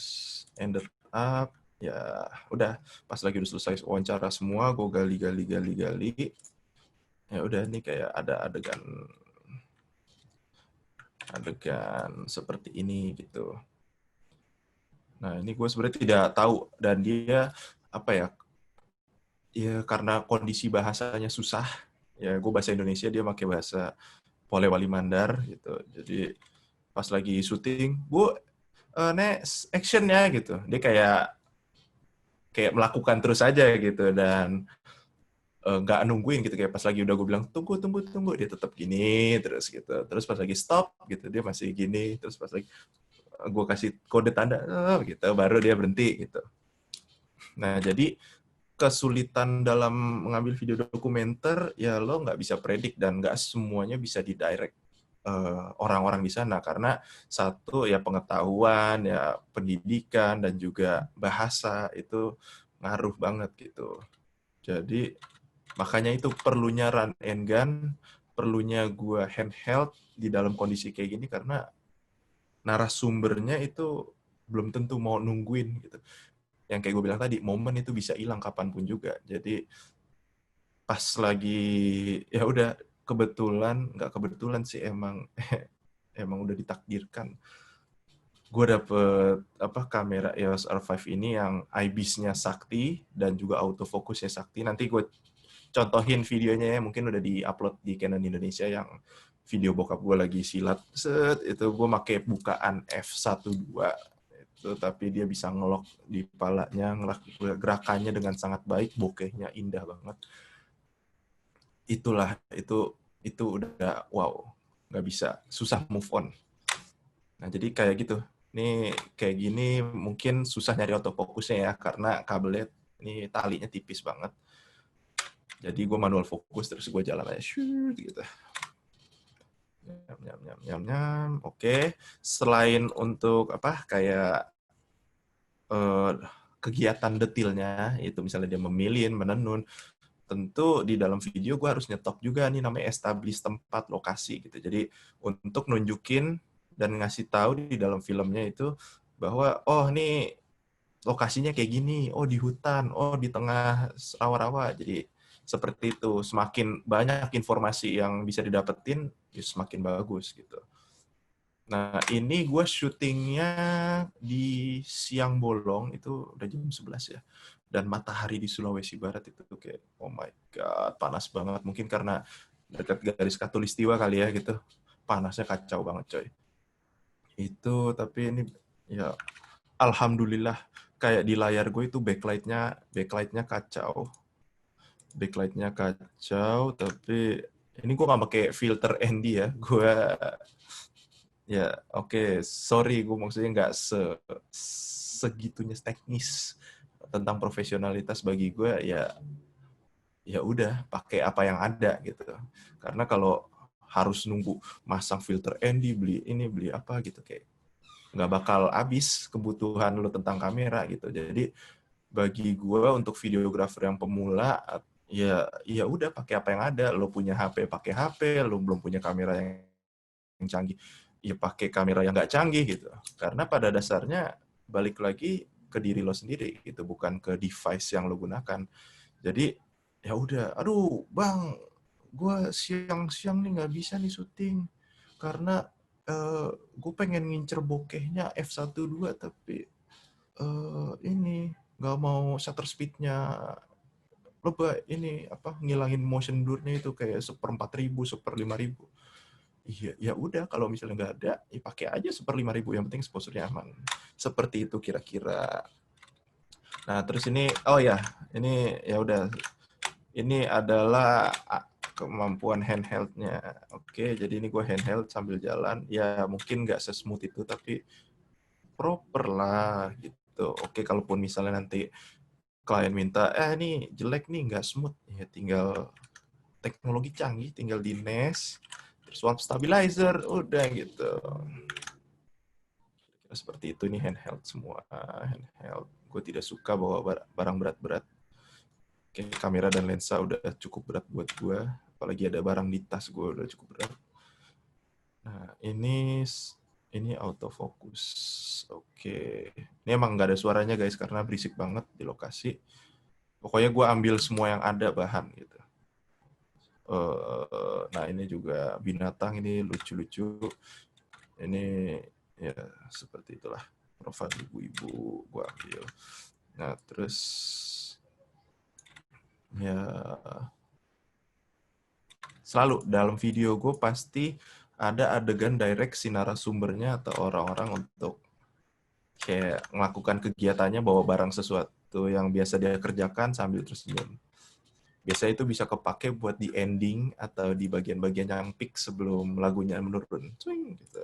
ended up ya udah pas lagi udah selesai wawancara semua, gue gali. Ya udah nih kayak ada adegan seperti ini gitu. Nah ini gue sebenarnya tidak tahu, dan dia apa ya karena kondisi bahasanya susah ya, gue bahasa Indonesia, dia pakai bahasa Polewali Mandar gitu. Jadi pas lagi syuting, Bu, next action-nya gitu, dia kayak melakukan terus aja gitu, dan nggak nungguin gitu. Kayak pas lagi udah gue bilang tunggu, dia tetap gini terus gitu. Terus pas lagi stop gitu, dia masih gini. Terus pas lagi gue kasih kode tanda gitu, baru dia berhenti gitu. Nah jadi kesulitan dalam mengambil video dokumenter ya, lo nggak bisa predik dan nggak semuanya bisa didirect orang-orang di sana, karena satu ya pengetahuan, ya pendidikan, dan juga bahasa itu ngaruh banget gitu. Jadi makanya itu perlunya run and gun, perlunya gue handheld di dalam kondisi kayak gini, karena narasumbernya itu belum tentu mau nungguin gitu. Yang kayak gue bilang tadi, momen itu bisa hilang kapanpun juga. Jadi pas lagi ya udah, nggak kebetulan sih, emang udah ditakdirkan. Gue dapet kamera EOS R5 ini yang IBIS-nya sakti dan juga autofocus-nya sakti. Nanti gue contohin videonya ya, mungkin udah di-upload di Canon Indonesia, yang video bokap gue lagi silat. Itu gue pakai bukaan f1.2 itu, tapi dia bisa ngelok di palanya, gerakannya dengan sangat baik, bokehnya indah banget. Itulah, itu udah wow, nggak bisa, susah move on. Nah jadi kayak gitu. Ini kayak gini mungkin susah nyari autofokusnya ya, karena kabelnya ini talinya tipis banget. Jadi gue manual fokus, terus gue jalan aja shoot gitu. Nyam. Oke. Selain untuk kayak kegiatan detailnya, itu misalnya dia memilih, menenun, tentu di dalam video gue harus nyetop juga nih, namanya establish tempat, lokasi gitu. Jadi untuk nunjukin dan ngasih tahu di dalam filmnya itu bahwa oh nih lokasinya kayak gini, oh di hutan, oh di tengah rawa-rawa. Jadi seperti itu, semakin banyak informasi yang bisa didapetin, ya semakin bagus gitu. Nah, ini gue syutingnya di siang bolong, itu udah jam 11 ya. Dan matahari di Sulawesi Barat itu kayak, oh my God, panas banget. Mungkin karena dekat garis khatulistiwa kali ya gitu. Panasnya kacau banget coy. Itu, tapi ini ya alhamdulillah kayak di layar gue itu backlightnya kacau. Backlightnya kacau, tapi ini gue nggak pakai filter ND ya. Gue ya, oke, sorry, gue maksudnya nggak segitunya teknis tentang profesionalitas bagi gue ya udah pakai apa yang ada gitu. Karena kalau harus nunggu masang filter ND, beli ini, beli apa gitu kayak nggak bakal habis kebutuhan lo tentang kamera gitu. Jadi bagi gue untuk videografer yang pemula ya udah pakai apa yang ada. Lo punya HP pakai HP, lo belum punya kamera yang canggih, ya pakai kamera yang nggak canggih gitu. Karena pada dasarnya balik lagi ke diri lo sendiri gitu, bukan ke device yang lo gunakan. Jadi ya udah, aduh bang, gue siang-siang nih nggak bisa nih syuting karena gue pengen ngincer bokehnya f1.2 tapi ini nggak mau shutter speednya lebih ini apa ngilangin motion blur-nya itu kayak 1/4000, 1/5000. Iya, ya udah kalau misalnya nggak ada, ya pakai aja 1/5000, yang penting exposure-nya aman. Seperti itu kira-kira. Nah, terus ini, oh ya, ini ya udah, ini adalah kemampuan handheld-nya. Oke, jadi ini gue handheld sambil jalan. Ya mungkin nggak sesmooth itu, tapi proper lah gitu. Oke, kalaupun misalnya nanti klien minta, ini jelek nih, nggak smooth. Ya tinggal teknologi canggih, tinggal di NAS, terus swap stabilizer, udah gitu. Seperti itu, nih handheld semua, handheld. Gue tidak suka bawa barang berat-berat. Kayak kamera dan lensa udah cukup berat buat gue, apalagi ada barang di tas gue udah cukup berat. Nah, ini autofocus. Oke. Ini emang nggak ada suaranya guys, karena berisik banget di lokasi. Pokoknya gue ambil semua yang ada bahan gitu. Nah, ini juga binatang, ini lucu-lucu. Ini ya seperti itulah, profil ibu-ibu gue ambil. Nah, terus ya selalu dalam video gue pasti ada adegan direct si narasumbernya atau orang-orang untuk kayak melakukan kegiatannya, bawa barang sesuatu yang biasa dia kerjakan sambil tersenyum. Biasanya itu bisa kepake buat di ending atau di bagian-bagian yang peak sebelum lagunya menurun. Swing, gitu.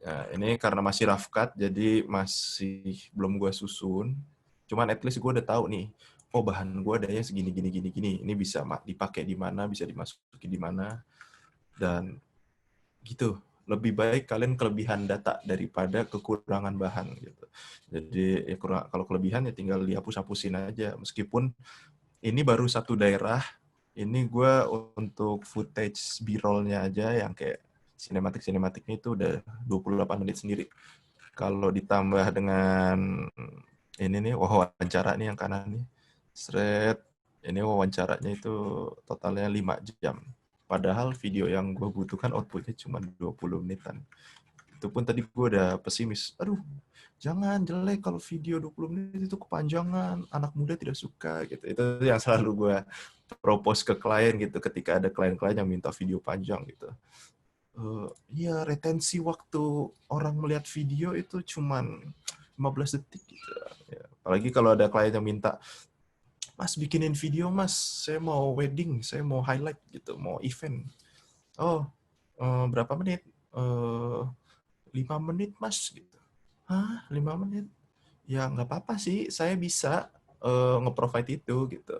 Nah, ini karena masih rough cut, jadi masih belum gue susun. Cuman at least gue udah tahu nih, oh bahan gue adanya segini, gini. Ini bisa dipakai di mana, bisa dimasuki di mana. Dan gitu. Lebih baik kalian kelebihan data daripada kekurangan bahan gitu. Jadi ya kalau kelebihan ya tinggal dihapus-hapusin aja. Meskipun ini baru satu daerah, ini gue untuk footage B-roll-nya aja yang kayak sinematik-sinematiknya itu udah 28 menit sendiri. Kalau ditambah dengan ini nih, wawancara nih yang kanan nih, ini wawancaranya itu totalnya 5 jam. Padahal video yang gue butuhkan outputnya cuma 20 menitan. Itu pun tadi gue udah pesimis. Aduh, jangan jelek kalau video 20 menit itu kepanjangan. Anak muda tidak suka gitu. Itu yang selalu gue propose ke klien gitu ketika ada klien-klien yang minta video panjang gitu. Iya, retensi waktu orang melihat video itu cuman 15 detik gitu. Ya, apalagi kalau ada klien yang minta, Mas bikinin video mas, saya mau wedding, saya mau highlight gitu, mau event. Oh, berapa menit? 5 menit mas gitu. Hah, 5 menit? Ya nggak apa-apa sih, saya bisa nge-provide itu gitu.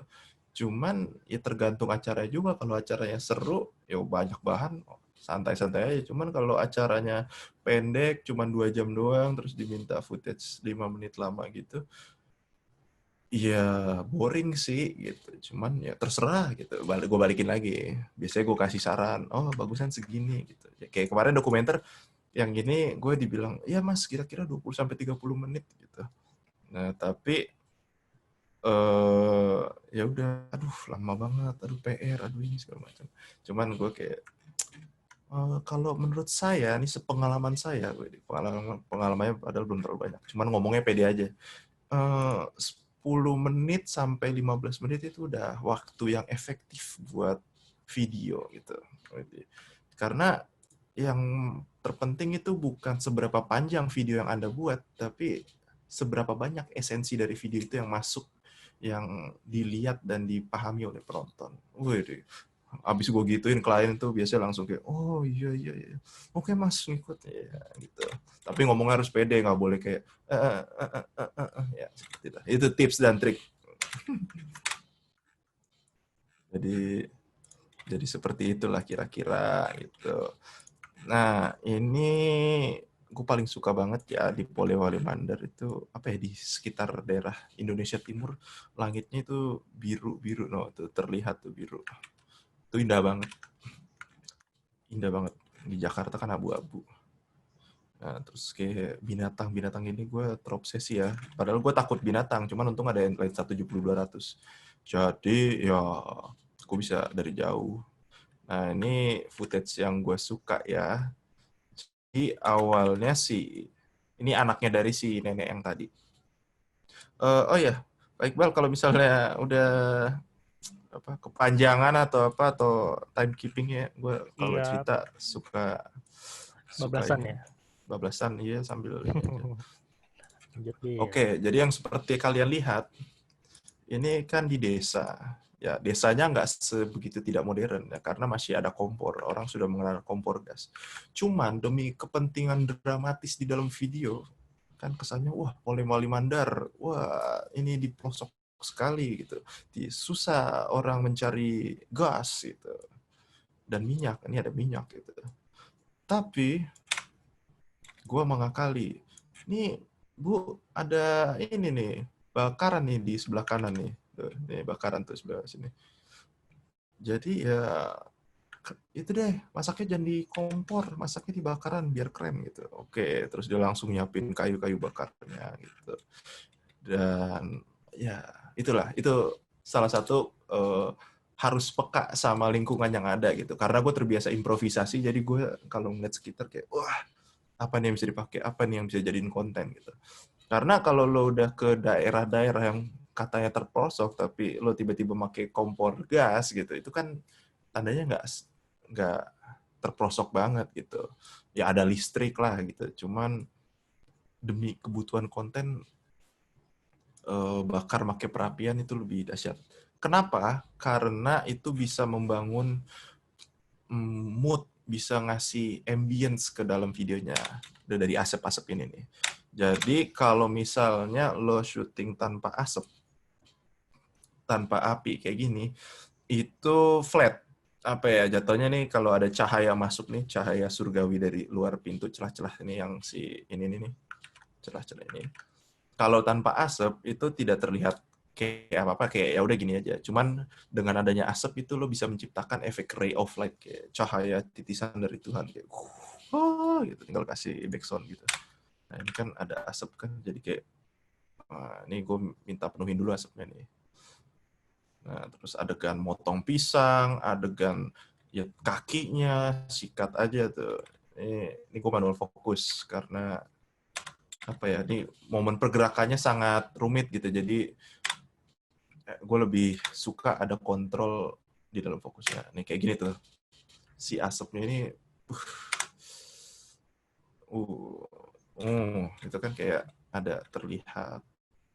Cuman ya tergantung acara juga. Kalau acaranya seru, ya banyak bahan, santai-santai aja. Cuman kalau acaranya pendek, cuman 2 jam doang, terus diminta footage 5 menit lama gitu, iya boring sih gitu. Cuman ya terserah gitu. Gue balikin lagi. Biasanya gue kasih saran, oh bagusan segini gitu. Ya, kayak kemarin dokumenter yang gini gue dibilang, ya mas kira-kira 20-30 menit gitu. Nah tapi ya udah, aduh lama banget, aduh PR, aduh ini segala macam. Cuman gue kayak Kalau menurut saya, ini sepengalaman saya, pengalamannya padahal belum terlalu banyak. Cuman ngomongnya pede aja. 10 menit sampai 15 menit itu udah waktu yang efektif buat video gitu. Karena yang terpenting itu bukan seberapa panjang video yang Anda buat, tapi seberapa banyak esensi dari video itu yang masuk, yang dilihat dan dipahami oleh penonton. Wih, abis gue gituin klien tuh biasanya langsung kayak, oh iya, oke mas ngikut ya gitu. Tapi ngomongnya harus pede, nggak boleh kayak ya seperti itu. Itu tips dan trik. Jadi seperti itulah kira-kira gitu. Nah, ini gue paling suka banget ya di Polewali Mandar itu, apa ya, di sekitar daerah Indonesia Timur, langitnya itu biru-biru, no, tuh terlihat tuh biru. Itu indah banget. Indah banget. Di Jakarta kan abu-abu. Nah, terus kayak binatang-binatang ini gue terobsesi ya. Padahal gue takut binatang, cuman untung ada Inline 170-200. Jadi ya gue bisa dari jauh. Nah, ini footage yang gue suka ya. Jadi awalnya ini anaknya dari si nenek yang tadi. Oh ya, Pak Iqbal, kalau misalnya udah kepanjangan atau timekeepingnya, gue kalau Iya, cerita suka bablasan ini. ya. Bablasan, iya, sambil ini aja. Lanjut, Bil. Oke, jadi yang seperti kalian lihat, ini kan di desa. Ya, desanya nggak sebegitu tidak modern ya, karena masih ada kompor. Orang sudah mengenal kompor gas. Cuman demi kepentingan dramatis di dalam video, kan kesannya, wah, Polewali Mandar, wah, ini di pelosok sekali gitu. Susah orang mencari gas gitu. Dan minyak, ini ada minyak gitu. Tapi gue mengakali, ini Bu, ada ini nih, bakaran nih di sebelah kanan nih. Tuh, nih bakaran tuh sebelah sini. Jadi ya itu deh, masaknya jangan di kompor, masaknya di bakaran biar keren gitu. Oke, terus dia langsung nyiapin kayu-kayu bakarnya gitu. Dan ya itulah, itu salah satu harus peka sama lingkungan yang ada gitu. Karena gue terbiasa improvisasi, jadi gue kalau ngeliat sekitar kayak, wah, apa nih yang bisa dipakai, apa nih yang bisa jadiin konten gitu. Karena kalau lo udah ke daerah-daerah yang katanya terpelosok, tapi lo tiba-tiba pakai kompor gas gitu, itu kan tandanya nggak terpelosok banget gitu. Ya ada listrik lah gitu, cuman demi kebutuhan konten bakar pakai perapian itu lebih dahsyat. Kenapa? Karena itu bisa membangun mood, bisa ngasih ambience ke dalam videonya dari asap-asap ini nih. Jadi kalau misalnya lo syuting tanpa asap, tanpa api kayak gini, itu flat. Apa ya jatuhnya nih, kalau ada cahaya masuk nih, cahaya surgawi dari luar pintu celah-celah ini yang ini nih, celah-celah ini. Kalau tanpa asap itu tidak terlihat kayak apa-apa, kayak ya udah gini aja. Cuman dengan adanya asap itu lo bisa menciptakan efek ray of light, kayak cahaya titisan dari Tuhan, kayak gitu, tinggal kasih background gitu. Nah ini kan ada asap kan, jadi kayak ini gue minta penuhin dulu asapnya nih. Nah terus adegan motong pisang, adegan ya kakinya sikat aja tuh. Ini gue manual fokus karena apa ya, ini momen pergerakannya sangat rumit gitu, jadi gue lebih suka ada kontrol di dalam fokusnya. Nih kayak gini tuh, si asapnya ini itu kan kayak ada terlihat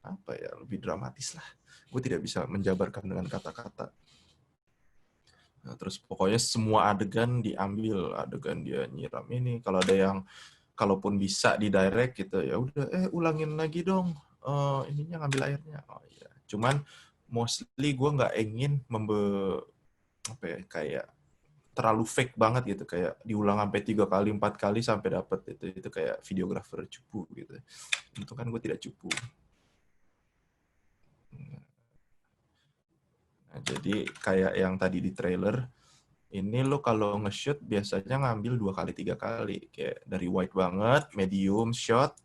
apa ya, lebih dramatis lah. Gue tidak bisa menjabarkan dengan kata-kata. Nah, terus pokoknya semua adegan diambil, adegan dia nyiram ini, kalau ada yang kalaupun bisa di direct gitu, ya udah ulangin lagi dong, ininya ngambil airnya. Oh iya. Cuman mostly gue nggak ingin apa ya, kayak terlalu fake banget gitu, kayak diulang sampai 3 kali 4 kali sampai dapet itu kayak videografer cupu gitu. Itu kan gue tidak cupu. Nah, jadi kayak yang tadi di trailer, ini lo kalau nge-shoot biasanya ngambil 2 kali 3 kali, kayak dari wide banget, medium shot,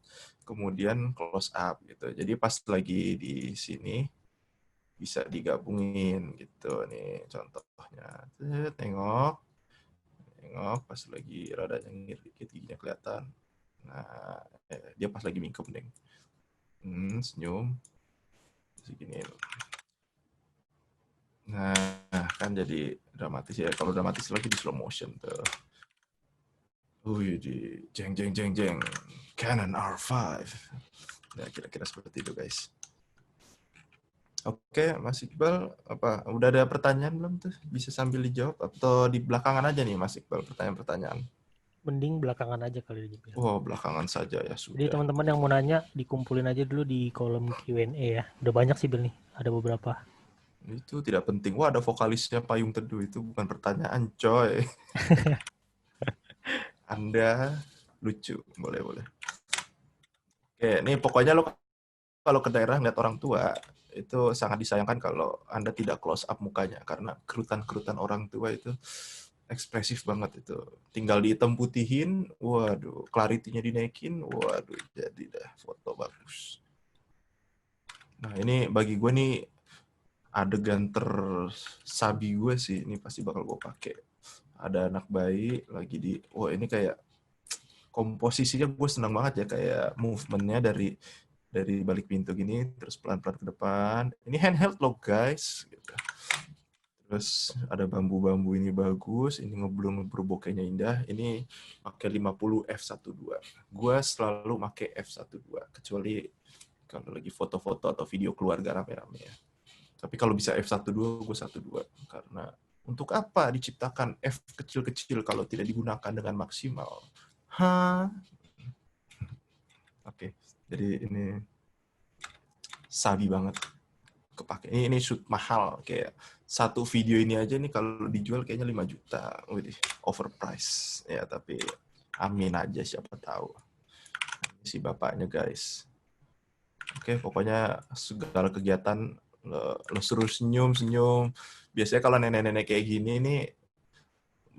kemudian close up gitu. Jadi pas lagi di sini bisa digabungin gitu nih contohnya. Tengok. Tengok pas lagi rada nyengir dikit giginya kelihatan. Nah, dia pas lagi mingkem deng. Senyum. Segini. Nah, kan jadi dramatis ya. Kalau dramatis lagi di slow motion tuh. Wih, di jeng jeng jeng jeng. Canon R5. Nah, kira-kira seperti itu, guys. Oke, Mas Iqbal, apa udah ada pertanyaan belum tuh? Bisa sambil dijawab atau di belakangan aja nih, Mas Iqbal, pertanyaan-pertanyaan? Mending belakangan aja kali aja. Oh, belakangan saja ya Jadi sudah. teman-teman yang mau nanya dikumpulin aja dulu di kolom Q&A ya. Udah banyak sih Bil nih, ada beberapa. Itu tidak penting. Wah, ada vokalisnya Payung Teduh, itu bukan pertanyaan, coy. Anda lucu, boleh. Oke, nih pokoknya lo kalau ke daerah ngeliat orang tua, itu sangat disayangkan kalau Anda tidak close up mukanya, karena kerutan-kerutan orang tua itu ekspresif banget itu. Tinggal dihitam putihin, waduh, clarity-nya dinaikin, waduh, jadi dah foto bagus. Nah, ini bagi gue nih adegan tersabi gue sih, ini pasti bakal gue pakai. Ada anak bayi lagi wah ini kayak komposisinya gue senang banget ya, kayak movementnya dari balik pintu gini, terus pelan-pelan ke depan. Ini handheld loh guys. Gitu. Terus ada bambu-bambu ini bagus, ini ngeblur bokehnya indah. Ini pakai 50 f1.2. Gue selalu pakai f1.2, kecuali kalau lagi foto-foto atau video keluarga rame-rame ya. Tapi kalau bisa f1.2, gue 1.2. Karena untuk apa diciptakan f kecil-kecil kalau tidak digunakan dengan maksimal? Oke, jadi ini sabi banget kepake. Ini shoot mahal, kayak satu video ini aja nih kalau dijual kayaknya 5 juta. Widih, overprice. Ya, tapi amin aja, siapa tahu. Si bapaknya, guys. Oke, pokoknya segala kegiatan lo suruh senyum-senyum. Biasanya kalau nenek-nenek kayak gini nih,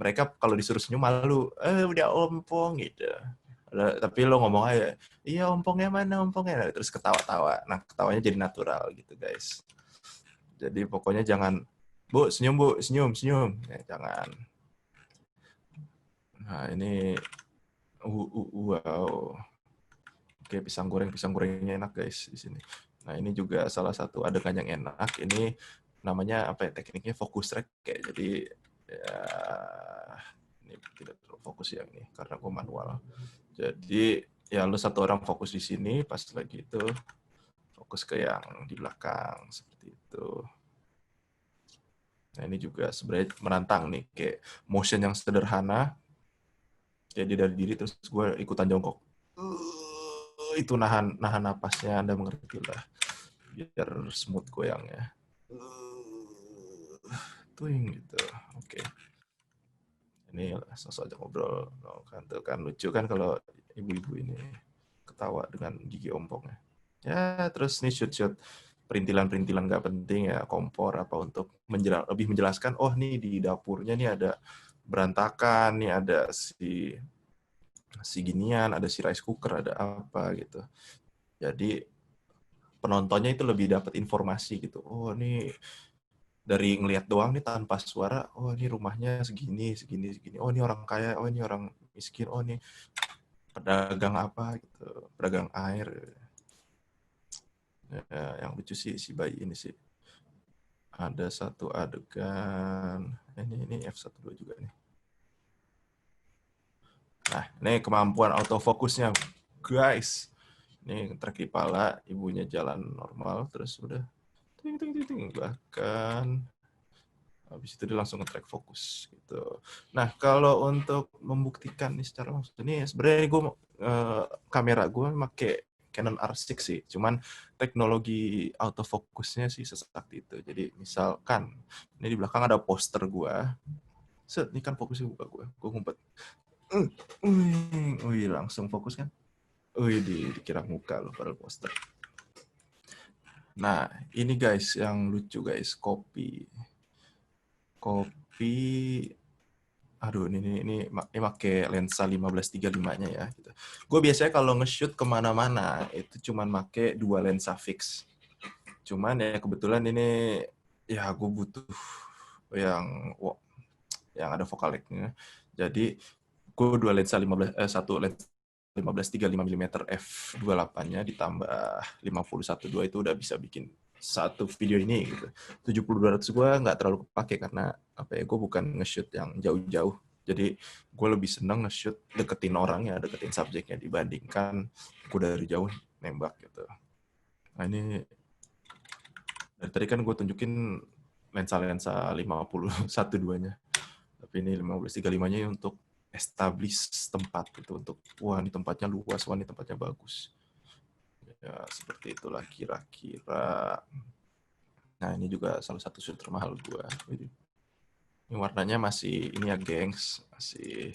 mereka kalau disuruh senyum malu. Udah ompong gitu. Tapi lo ngomong aja, iya ompongnya mana ompongnya, terus ketawa-tawa. Nah, ketawanya jadi natural gitu, guys. Jadi pokoknya jangan, Bu, senyum, senyum. Ya, jangan. Nah, ini, wow. Oke, pisang gorengnya enak, guys, di sini. Nah, ini juga salah satu adegan yang enak. Ini namanya, apa ya, tekniknya focus track. Kayak, jadi, ya, ini tidak terlalu fokus ya ini, karena gue manual. Jadi, ya lu satu orang fokus di sini, pas lagi itu, fokus ke yang di belakang, seperti itu. Nah, ini juga sebenarnya menantang nih, kayak motion yang sederhana. Jadi dari diri terus gue ikutan jongkok. Itu nahan napasnya, Anda mengerti lah. Biar smooth goyangnya. Tuing gitu. Oke. Ini sosok aja ngobrol. Kan lucu kan kalau ibu-ibu ini ketawa dengan gigi ompongnya. Ya, terus nih shoot perintilan-perintilan nggak penting ya, kompor apa untuk lebih menjelaskan, oh nih di dapurnya nih ada berantakan, nih ada si ginian, ada si rice cooker, ada apa gitu. Jadi penontonnya itu lebih dapat informasi gitu. Oh nih dari ngelihat doang nih tanpa suara, oh ini rumahnya segini. Oh ini orang kaya, oh ini orang miskin, oh ini pedagang apa gitu, pedagang air. Ya, yang lucu sih si bayi ini sih. Ada satu adegan, ini F12 juga nih. Nah, ini kemampuan autofokusnya, guys. Ini track di pala, ibunya jalan normal, terus udah ting. Bahkan habis itu dia langsung nge-track fokus gitu. Nah, kalau untuk membuktikan nih secara langsung, ini sebenarnya gue kamera gue pakai Canon R6 sih, cuman teknologi autofokusnya sih sesakti itu. Jadi misalkan ini di belakang ada poster gue, set, ini kan fokusnya buka gue ngumpet, wih langsung fokus kan, wih dikira muka loh padahal poster. Nah ini guys yang lucu guys, kopi, aduh ini pakai lensa 15-35-nya ya. Gitu. Gue biasanya kalau nge-shoot kemana-mana itu cuman pakai 2 lensa fix. Cuman ya kebetulan ini ya gue butuh yang ada focal length-nya. Jadi gue dua lensa 15 satu lensa 15-35 mm f/28-nya ditambah 50-1.2 itu udah bisa bikin satu video ini gitu. 70-200 gue nggak terlalu kepake karena apa ya, gue bukan nge-shoot yang jauh-jauh. Jadi gue lebih seneng nge-shoot deketin orangnya, deketin subjeknya dibandingkan gue dari jauh nembak gitu. Nah ini dari tadi kan gue tunjukin lensa-lensa 50-1.2-nya. Tapi ini 15-35-nya untuk establish tempat gitu, untuk wah ini tempatnya luas, wah ini tempatnya bagus. Ya seperti itulah kira-kira. Nah ini juga salah satu shoot termahal gue. Ini warnanya masih ini ya gengs, masih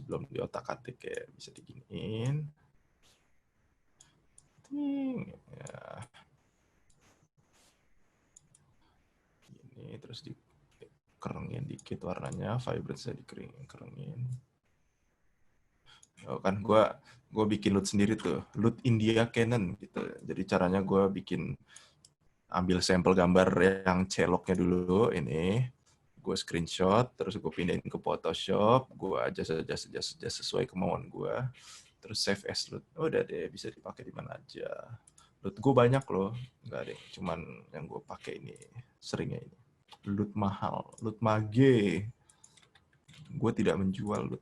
belum di otak-atik kayak bisa diginiin. Ya. Ini terus dikerengin dikit warnanya, vibrance-nya dikerengin. Oh, kan gue bikin LUT sendiri tuh, LUT India Canon gitu. Jadi caranya gue bikin ambil sampel gambar yang celoknya dulu ini, gue screenshot, terus gue pindahin ke Photoshop, gue adjust sesuai kemauan gue, terus save as LUT. Oh, udah deh, bisa dipakai di mana aja. LUT gue banyak loh, nggak ada, cuman yang gue pakai ini seringnya ini. LUT mahal, LUT mage. Gue tidak menjual LUT.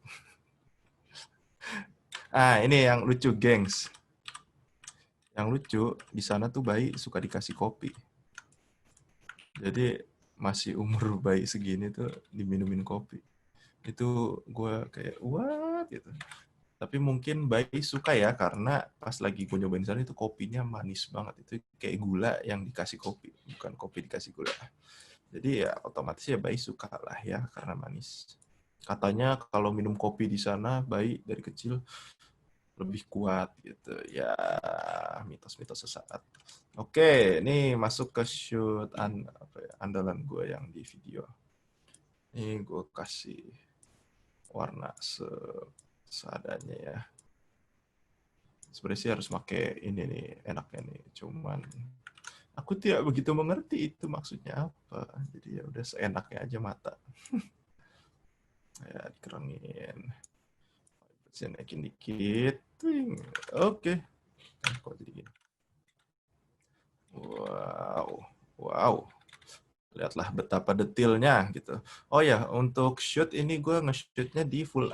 Ah, ini yang lucu, gengs. Yang lucu, di sana tuh bayi suka dikasih kopi. Jadi masih umur bayi segini tuh diminumin kopi. Itu gue kayak, what? Gitu. Tapi mungkin bayi suka ya, karena pas lagi gue nyobain di sana itu kopinya manis banget. Itu kayak gula yang dikasih kopi, bukan kopi dikasih gula. Jadi ya otomatis ya bayi suka lah ya, karena manis. Katanya kalau minum kopi di sana, bayi dari kecil lebih kuat gitu ya, mitos-mitos sesaat. Oke, ini masuk ke shoot andalan gue yang di video. Ini gue kasih warna seadanya ya. Sebenarnya sih harus pakai ini nih, enaknya nih. Cuman aku tidak begitu mengerti itu maksudnya apa. Jadi ya udah seenaknya aja mata. Ya dikerengin. Saya naikin dikit. Oke. Kok jadi gini? Wow. Lihatlah betapa detailnya gitu. Oh ya, untuk shoot ini gue nge-shootnya di full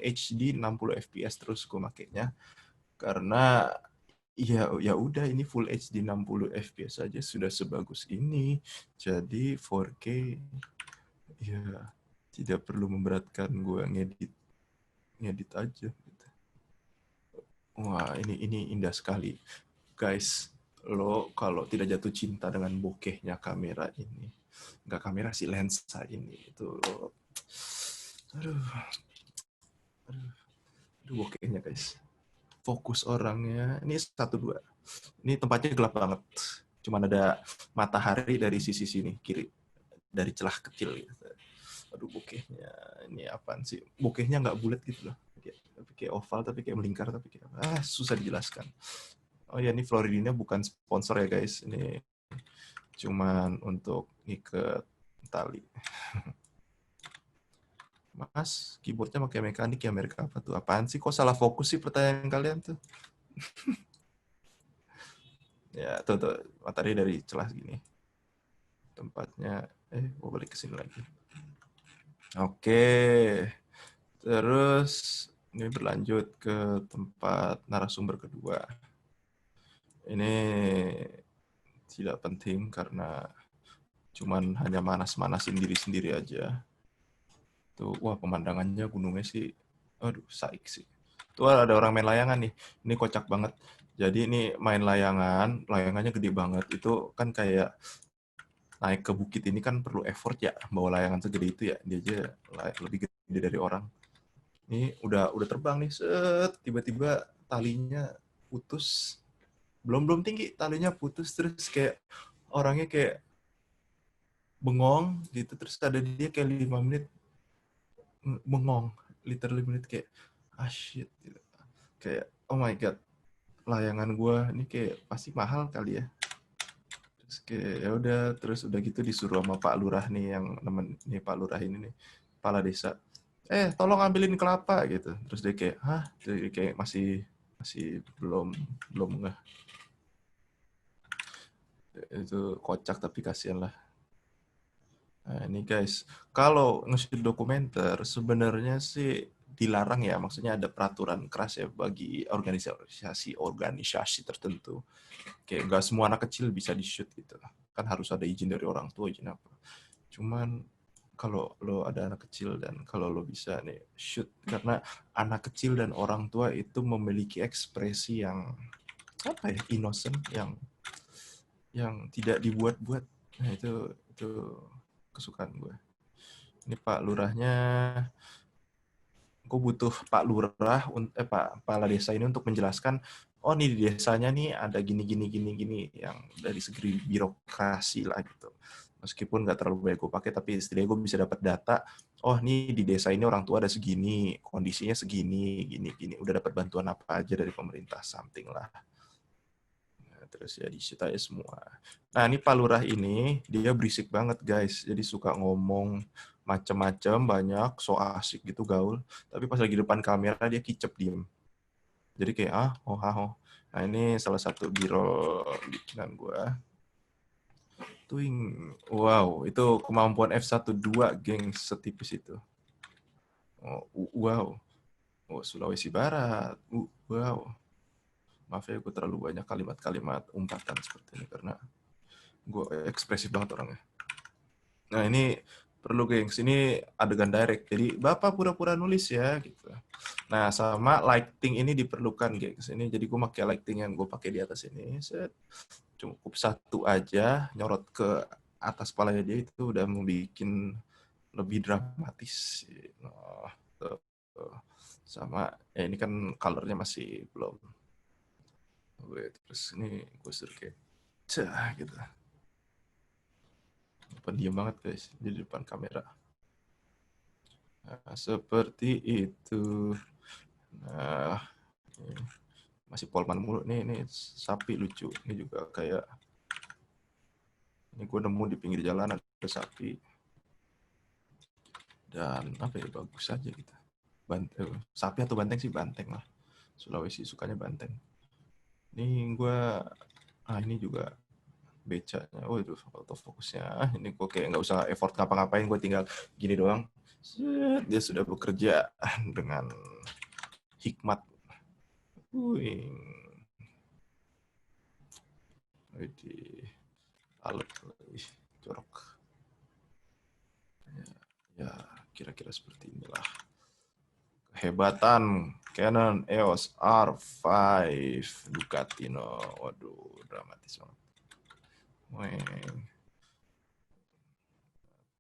HD 60 fps terus gue makainya. Karena ya udah ini full HD 60 fps aja sudah sebagus ini. Jadi 4K ya tidak perlu memberatkan gue ngedit aja gitu. Wah, ini indah sekali. Guys, lo kalau tidak jatuh cinta dengan bokehnya kamera ini, nggak kamera sih, lensa ini, itu lo, aduh bokehnya guys. Fokus orangnya, ini 1-2. Ini tempatnya gelap banget. Cuman ada matahari dari sisi sini, kiri. Dari celah kecil gitu. Aduh bokehnya, ini apaan sih? Bokehnya nggak bulat gitu loh. Tapi kayak oval, tapi kayak melingkar, tapi kayak susah dijelaskan. Oh ya, ini Floridina bukan sponsor ya guys. Ini cuman untuk ngiket tali. Mas, keyboardnya pakai mekanik ya, merek apa tuh? Apaan sih? Kok salah fokus sih pertanyaan kalian tuh? Ya, tuh matahari dari celah segini. Tempatnya, gue balik ke sini lagi. Oke. Terus, ini berlanjut ke tempat narasumber kedua. Ini tidak penting karena cuman hanya manas-manasin diri sendiri aja. Tuh, wah pemandangannya gunungnya sih, aduh saik sih. Tuh ada orang main layangan nih, ini kocak banget. Jadi ini main layangannya gede banget. Itu kan kayak naik ke bukit ini kan perlu effort ya, bawa layangan segede itu ya. Dia aja lebih gede dari orang. Ini udah terbang nih, set, tiba-tiba talinya putus. Belum tinggi, talinya putus, terus kayak orangnya kayak bengong gitu, terus ada dia kayak 5 menit bengong, literally menit kayak shit gitu. Kayak oh my god, layangan gue ini kayak pasti mahal kali ya. Terus kayak ya udah, terus udah gitu disuruh sama Pak Lurah nih, yang nemen nih, Pak Lurah ini nih, kepala desa, tolong ambilin kelapa gitu. Terus dia kayak, hah? Dia kayak masih belum ngeh. Itu kocak tapi kasihan lah. Nah, ini guys, kalau nge-shoot dokumenter sebenarnya sih dilarang ya, maksudnya ada peraturan keras ya bagi organisasi tertentu. Kayak nggak semua anak kecil bisa di-shoot gitu. Kan harus ada izin dari orang tua, izin apa. Cuman kalau lo ada anak kecil dan kalau lo bisa nih shoot, karena anak kecil dan orang tua itu memiliki ekspresi yang apa ya, innocent, yang tidak dibuat-buat. Nah, itu kesukaan gue. Ini Pak Lurahnya, gue butuh Pak Lurah, Pak Kepala Desa ini untuk menjelaskan, oh nih di desanya nih ada gini, yang dari segi birokrasi lah gitu. Meskipun nggak terlalu banyak gue pakai, tapi setidaknya gue bisa dapat data, oh nih di desa ini orang tua ada segini, kondisinya segini, gini. Udah dapat bantuan apa aja dari pemerintah, something lah. Nah, terus ya di-shoot aja semua. Nah ini Pak Lurah ini, dia berisik banget guys, jadi suka ngomong macem-macem, banyak, so asik gitu gaul, tapi pas lagi depan kamera dia kicep diem. Jadi kayak oh. Nah ini salah satu b-roll bikinan gue. Tuing, wow, itu kemampuan F12 geng, setipis itu. Oh, wow, Sulawesi Barat, wow. Maaf ya gue terlalu banyak kalimat-kalimat umpatan seperti ini karena gue ekspresif banget orangnya. Nah ini perlu gengs, ini adegan direct, jadi Bapak pura-pura nulis ya gitu. Nah sama lighting ini diperlukan gengs, ini jadi gue pakai lighting yang gue pakai di atas ini, set. Cukup satu aja, nyorot ke atas kepalanya dia itu udah membuat lebih dramatis. Nah, sama ya ini kan colornya masih belum. Terus ini gue suruh kayak cah gitu. Pendiam banget guys di depan kamera. Nah, seperti itu. Nah, ini masih Polman mulu nih, ini sapi lucu. Ini juga kayak ini gue nemu di pinggir jalan ada sapi. Dan apa ya, bagus aja gitu. Sapi atau banteng sih, banteng lah. Sulawesi sukanya banteng. Ini gue, ini juga becanya. Oh itu autofokusnya. Ini gue kayak nggak usah effort ngapa-ngapain, gue tinggal gini doang. Dia sudah bekerja dengan hikmat. Wih. Di alat jorok. Ya, kira-kira seperti inilah. Kehebatan Canon EOS R5 Ducatino. Waduh, dramatis banget. Weng.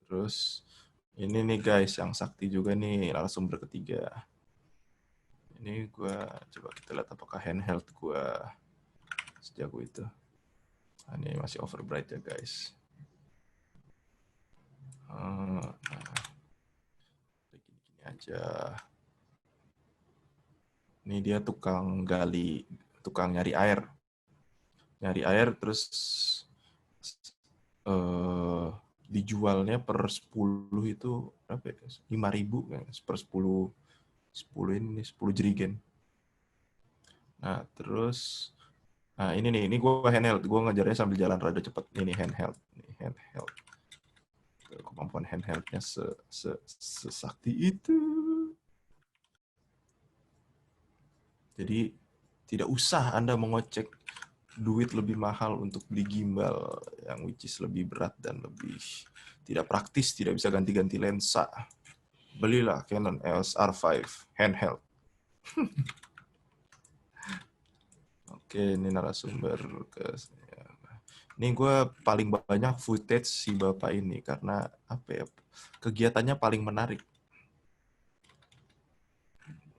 Terus ini nih guys, yang sakti juga nih, narasumber ketiga. Ini gue coba kita lihat apakah handheld gue sejago itu. Nah, ini masih overbright ya guys. Nah, gini aja. Ini dia tukang nyari air terus dijualnya per 10 itu berapa ya? 5.000 kan, per 10 ini 10 jerigen. Nah, terus ini gue handheld, gue ngejarnya sambil jalan rada cepat. Ini handheld. Kemampuan handheldnya sesakti itu. Jadi tidak usah Anda mengocek duit lebih mahal untuk beli gimbal yang which is lebih berat dan lebih tidak praktis, tidak bisa ganti-ganti lensa. Belilah Canon EOS R5 handheld. Oke, ini narasumber ini gue paling banyak footage si bapak ini karena apa ya, kegiatannya paling menarik.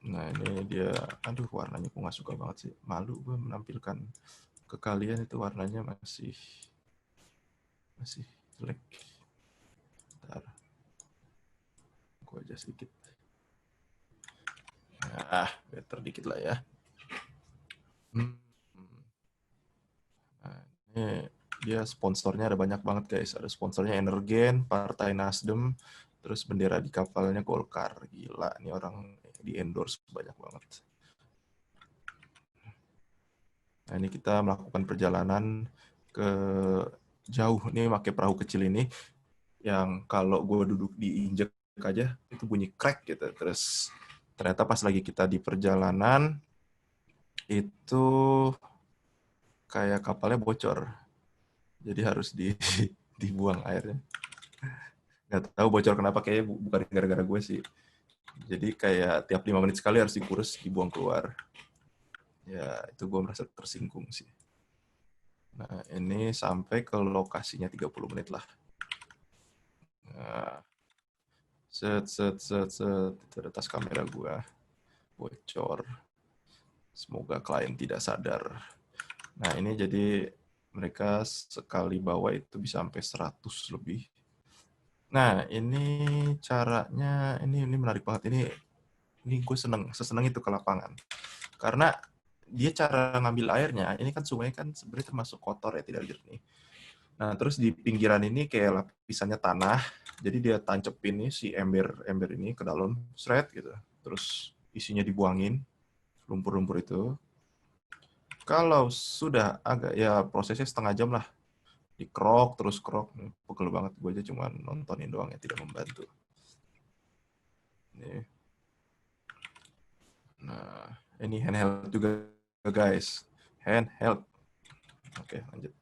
Nah ini dia, aduh warnanya gue nggak suka banget sih, malu gue menampilkan ke kalian itu warnanya masih jelek. Bentar, gue aja sedikit. Nah, better dikit lah ya. Nah, ini dia sponsornya ada banyak banget guys. Ada sponsornya Energen, Partai Nasdem, Terus bendera di kapalnya Golkar. Gila, nih orang di endorse banyak banget. Nah, ini kita melakukan perjalanan ke jauh. Ini pakai perahu kecil ini, yang kalau gue duduk diinjek aja, itu bunyi crack gitu. Terus ternyata pas lagi kita di perjalanan, itu kayak kapalnya bocor. Jadi harus dibuang airnya. Nggak tahu bocor kenapa, kayaknya bukan gara-gara gue sih. Jadi kayak tiap 5 menit sekali harus dikurus, dibuang keluar. Ya, itu gue merasa tersinggung sih. Nah, ini sampai ke lokasinya 30 menit lah. Nah, set. Itu ada tas kamera gue. Bocor. Semoga klien tidak sadar. Nah, ini jadi mereka sekali bawa itu bisa sampai 100 lebih. Nah, ini caranya, ini menarik banget. Ini gue seseneng itu ke lapangan. Karena dia cara ngambil airnya, ini kan sungai kan sebenarnya termasuk kotor ya, tidak jernih. Nah, terus di pinggiran ini kayak lapisannya tanah, jadi dia tancepin nih si ember ini ke dalam, seret gitu. Terus isinya dibuangin, lumpur-lumpur itu. Kalau sudah agak, ya prosesnya setengah jam lah. Dikerok, terus kerok. Pegel banget, gue aja cuma nontonin doang ya, tidak membantu. Nih. Nah, ini handheld juga guys. Handheld. Oke, lanjut.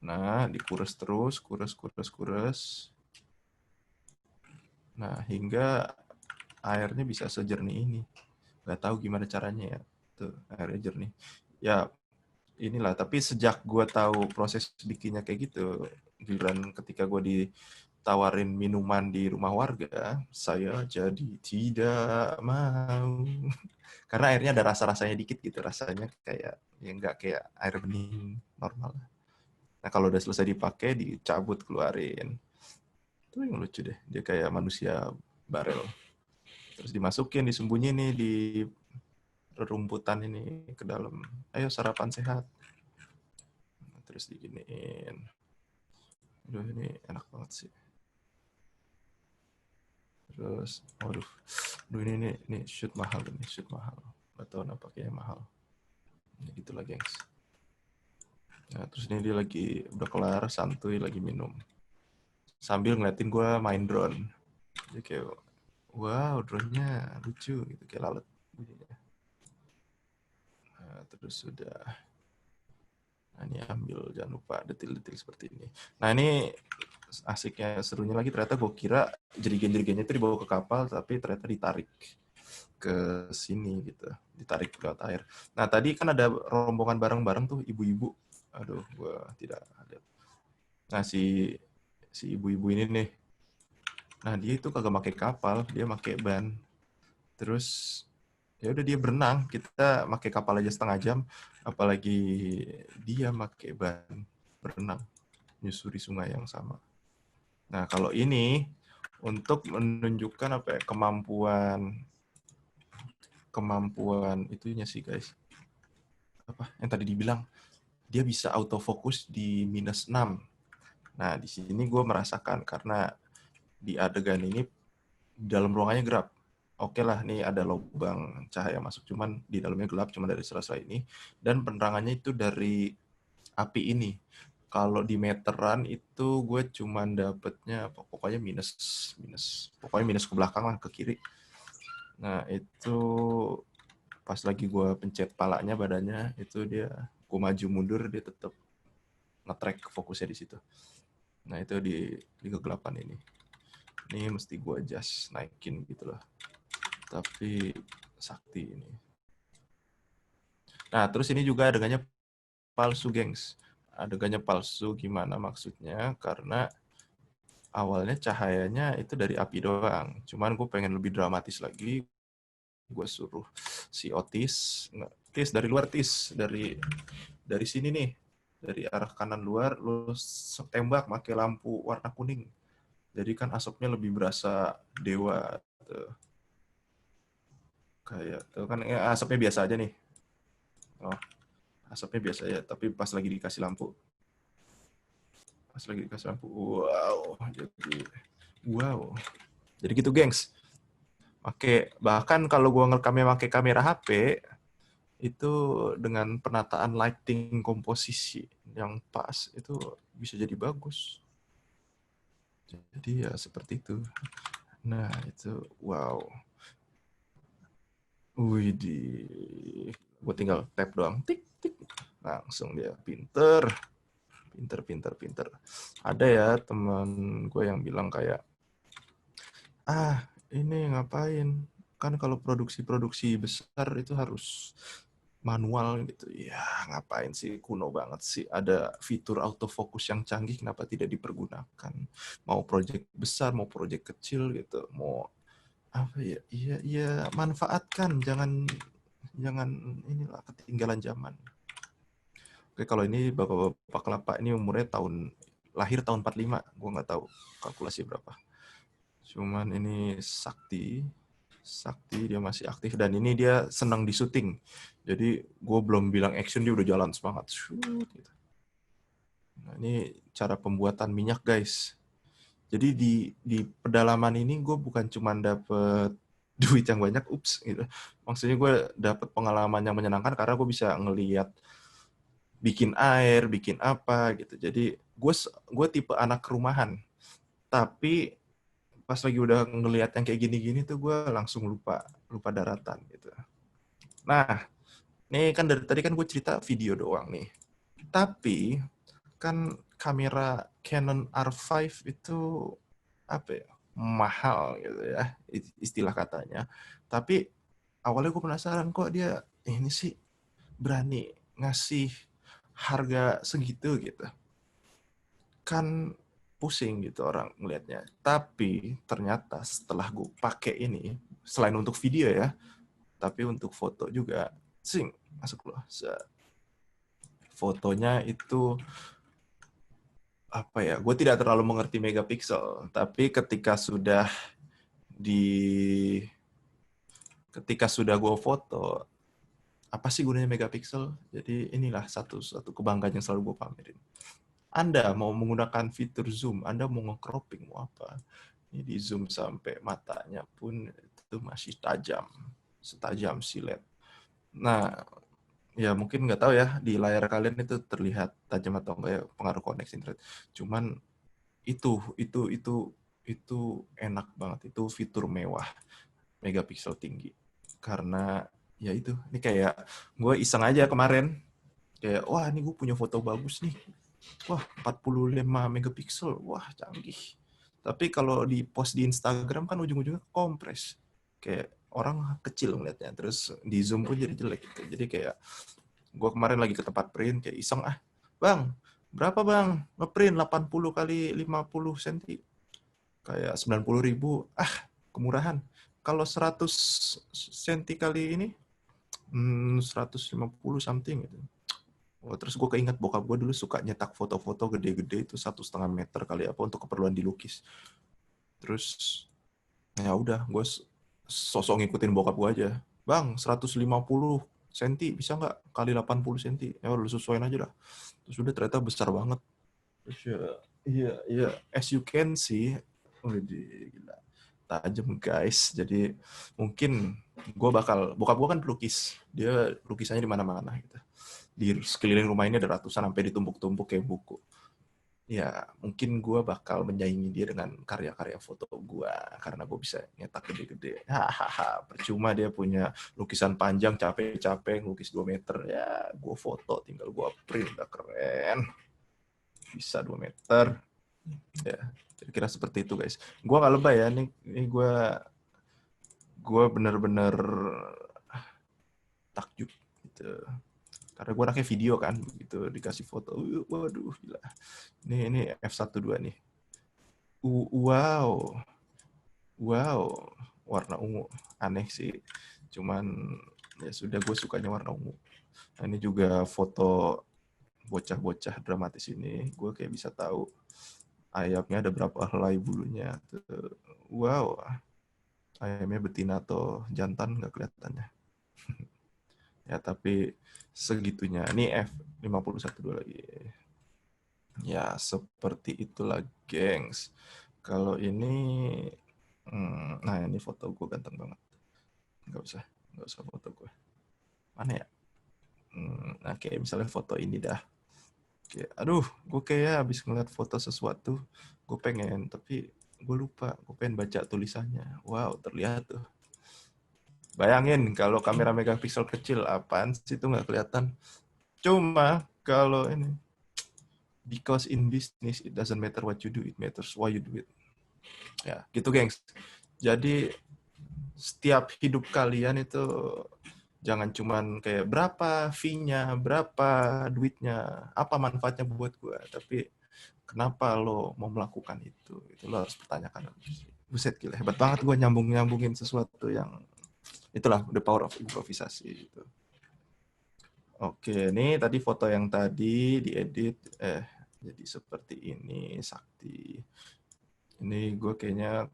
Nah, dikurus terus, kurus. Nah, hingga airnya bisa sejernih ini. Nggak tahu gimana caranya ya. Tuh, airnya jernih. Ya, inilah. Tapi sejak gue tahu proses bikinnya kayak gitu, giliran ketika gue ditawarin minuman di rumah warga, saya jadi tidak mau. Karena airnya ada rasa-rasanya dikit gitu. Rasanya kayak, ya nggak kayak air bening normal. Nah, kalau udah selesai dipakai, dicabut, keluarin. Itu yang lucu deh. Dia kayak manusia barel. Terus dimasukin, disembunyi nih di rumputan ini ke dalam. Ayo sarapan sehat. Terus diginiin. Aduh, ini enak banget sih. Terus, waduh. Aduh, ini shoot mahal ini, shoot mahal. Gak tau kenapa kayaknya mahal. Ya gitulah, gengs. Nah, terus ini dia lagi udah kelar, santuy, lagi minum. Sambil ngeliatin gue main drone. Jadi kayak, wow, drone-nya lucu gitu, kayak lalat. Nah, terus sudah. Nah, ini ambil, jangan lupa detil-detil seperti ini. Nah, ini asiknya, serunya lagi, ternyata gue kira jerigen-jerigennya itu dibawa ke kapal, tapi ternyata ditarik ke sini gitu, ditarik ke air. Nah, tadi kan ada rombongan bareng-bareng tuh, ibu-ibu. Aduh, gue tidak ada. Nah, si ibu-ibu ini nih, nah dia itu kagak pakai kapal, dia pakai ban. Terus ya udah dia berenang, kita pakai kapal aja setengah jam, apalagi dia pakai ban berenang menyusuri sungai yang sama. Nah, kalau ini untuk menunjukkan apa ya, kemampuan itunya sih guys. Apa yang tadi dibilang, dia bisa autofokus di -6. Nah, di sini gue merasakan karena di adegan ini dalam ruangannya gelap. Oke lah, nih ada lubang cahaya masuk, cuman di dalamnya gelap, cuma dari sela-sela ini. Dan penerangannya itu dari api ini. Kalau di meteran itu gue cuman dapetnya pokoknya minus. Pokoknya minus ke belakang lah, ke kiri. Nah, itu pas lagi gue pencet palanya, badannya, itu dia, gue maju mundur, dia tetap nge-track fokusnya di situ. Nah, itu di kegelapan ini. Ini mesti gue adjust, naikin gitu lah. Tapi sakti ini. Nah, terus ini juga adegannya palsu, gengs. Adegannya palsu gimana maksudnya? Karena awalnya cahayanya itu dari api doang. Cuman gue pengen lebih dramatis lagi. Gue suruh si Otis, Tis dari luar, Tis, dari sini nih, dari arah kanan luar, lu tembak pakai lampu warna kuning. Jadi kan asapnya lebih berasa dewa. Tuh. Kayak tuh kan asapnya biasa aja nih. Oh, asapnya biasa ya, tapi pas lagi dikasih lampu. Wow, jadi Wow. Jadi gitu, gengs. Bahkan kalau gue ngerekamnya pakai kamera HP, itu dengan penataan lighting komposisi yang pas, itu bisa jadi bagus. Jadi ya seperti itu. Nah, itu wow. Widih. Gue tinggal tap doang. Tik, tik. Langsung dia pinter. Pinter. Ada ya teman gue yang bilang kayak, ini ngapain? Kan kalau produksi besar itu harus manual gitu. Ya, ngapain sih, kuno banget sih. Ada fitur autofocus yang canggih, kenapa tidak dipergunakan? Mau project besar, mau project kecil gitu. Mau apa ya? Iya, manfaatkan, jangan inilah ketinggalan zaman. Oke, kalau ini Bapak Kelapa ini umurnya lahir tahun 45, gue nggak tahu kalkulasi berapa. Cuman ini Sakti dia masih aktif dan ini dia senang di syuting. Jadi gue belum bilang action dia udah jalan semangat shoot gitu. Nah, ini cara pembuatan minyak, guys. Jadi di pedalaman ini gue bukan cuma dapet duit yang banyak, gitu. Maksudnya gue dapet pengalaman yang menyenangkan karena gue bisa ngelihat bikin air, bikin apa gitu. Jadi gue tipe anak rumahan. Tapi pas lagi udah ngelihat yang kayak gini-gini tuh gue langsung lupa daratan gitu. Nah, ini kan dari tadi kan gue cerita video doang nih. Tapi kan kamera Canon R5 itu apa ya? Mahal gitu ya, istilah katanya. Tapi awalnya gue penasaran kok dia ini sih berani ngasih harga segitu gitu. Kan pusing gitu orang ngelihatnya. Tapi ternyata setelah gue pakai ini, selain untuk video ya, tapi untuk foto juga, masuk loh. Fotonya itu apa ya? Gue tidak terlalu mengerti megapiksel, tapi ketika sudah gue foto, apa sih gunanya megapiksel? Jadi inilah satu kebanggaan yang selalu gue pamerin. Anda mau menggunakan fitur zoom, Anda mau nge-cropping, mau apa? Ini di zoom sampai matanya pun itu masih tajam, setajam silet. Nah, ya mungkin nggak tahu ya di layar kalian itu terlihat tajam atau enggak ya, pengaruh koneksi internet. Cuman itu enak banget, itu fitur mewah, megapiksel tinggi. Karena ya itu, ini kayak gue iseng aja kemarin, kayak wah ini gue punya foto bagus nih. Wah, 45 megapiksel. Wah, canggih. Tapi kalau di post di Instagram kan ujung-ujungnya kompres. Kayak orang kecil ngeliatnya. Terus di zoom pun jadi jelek gitu. Jadi kayak gue kemarin lagi ke tempat print kayak iseng Bang, berapa bang? Ngeprint 80 kali 50 cm. Kayak 90.000. Kemurahan. Kalau 100 cm kali ini 150 something gitu. Terus gue keinget bokap gue dulu suka nyetak foto-foto gede-gede itu 1,5 meter kali apa untuk keperluan dilukis. Terus ya udah gue sosok ngikutin bokap gue aja. Bang, 150 cm bisa nggak kali 80 cm? Ya udah sesuaiin aja dah. Terus udah ternyata besar banget. Terus iya as you can see, gila. Tajam guys. Jadi mungkin bokap gue kan pelukis. Dia lukisannya di mana-mana gitu. Di sekeliling rumah ini ada ratusan sampai ditumpuk-tumpuk kayak buku. Ya, mungkin gue bakal menyaingi dia dengan karya-karya foto gue karena gue bisa nyetak gede-gede. Hahaha, percuma dia punya lukisan panjang capek-capek lukis 2 meter. Ya, gue foto tinggal gue print, udah keren. Bisa 2 meter. Ya, kira-kira seperti itu guys. Gue nggak lebay ya, ini gue bener-bener takjub gitu. Karena gue anaknya video kan, begitu dikasih foto, waduh gila. Ini F12 nih. Wow, warna ungu. Aneh sih, cuman ya sudah, gue sukanya warna ungu. Nah, ini juga foto bocah-bocah dramatis ini, gue kayak bisa tahu ayamnya ada berapa helai bulunya. Wow, ayamnya betina atau jantan nggak kelihatannya. Ya, tapi segitunya. Ini F51 lagi. Ya, seperti itulah, gengs. Kalau ini, nah ini foto gue ganteng banget. Nggak usah foto gue. Mana ya? Nah, kayak misalnya foto ini dah. Kayak, aduh, gue kayak habis ngeliat foto sesuatu, gue pengen, tapi gue lupa, gue pengen baca tulisannya. Wow, terlihat tuh. Bayangin kalau kamera megapiksel kecil, apaan sih itu nggak kelihatan. Cuma kalau ini, because in business it doesn't matter what you do, it matters why you do it. Ya, gitu gengs. Jadi setiap hidup kalian itu jangan cuman kayak berapa fee-nya, berapa duitnya, apa manfaatnya buat gue, tapi kenapa lo mau melakukan itu lo harus pertanyakan. Buset, gila, hebat banget gue nyambungin sesuatu yang itulah the power of improvisasi gitu. Oke, ini tadi foto yang tadi diedit jadi seperti ini, Sakti. Ini gue kayaknya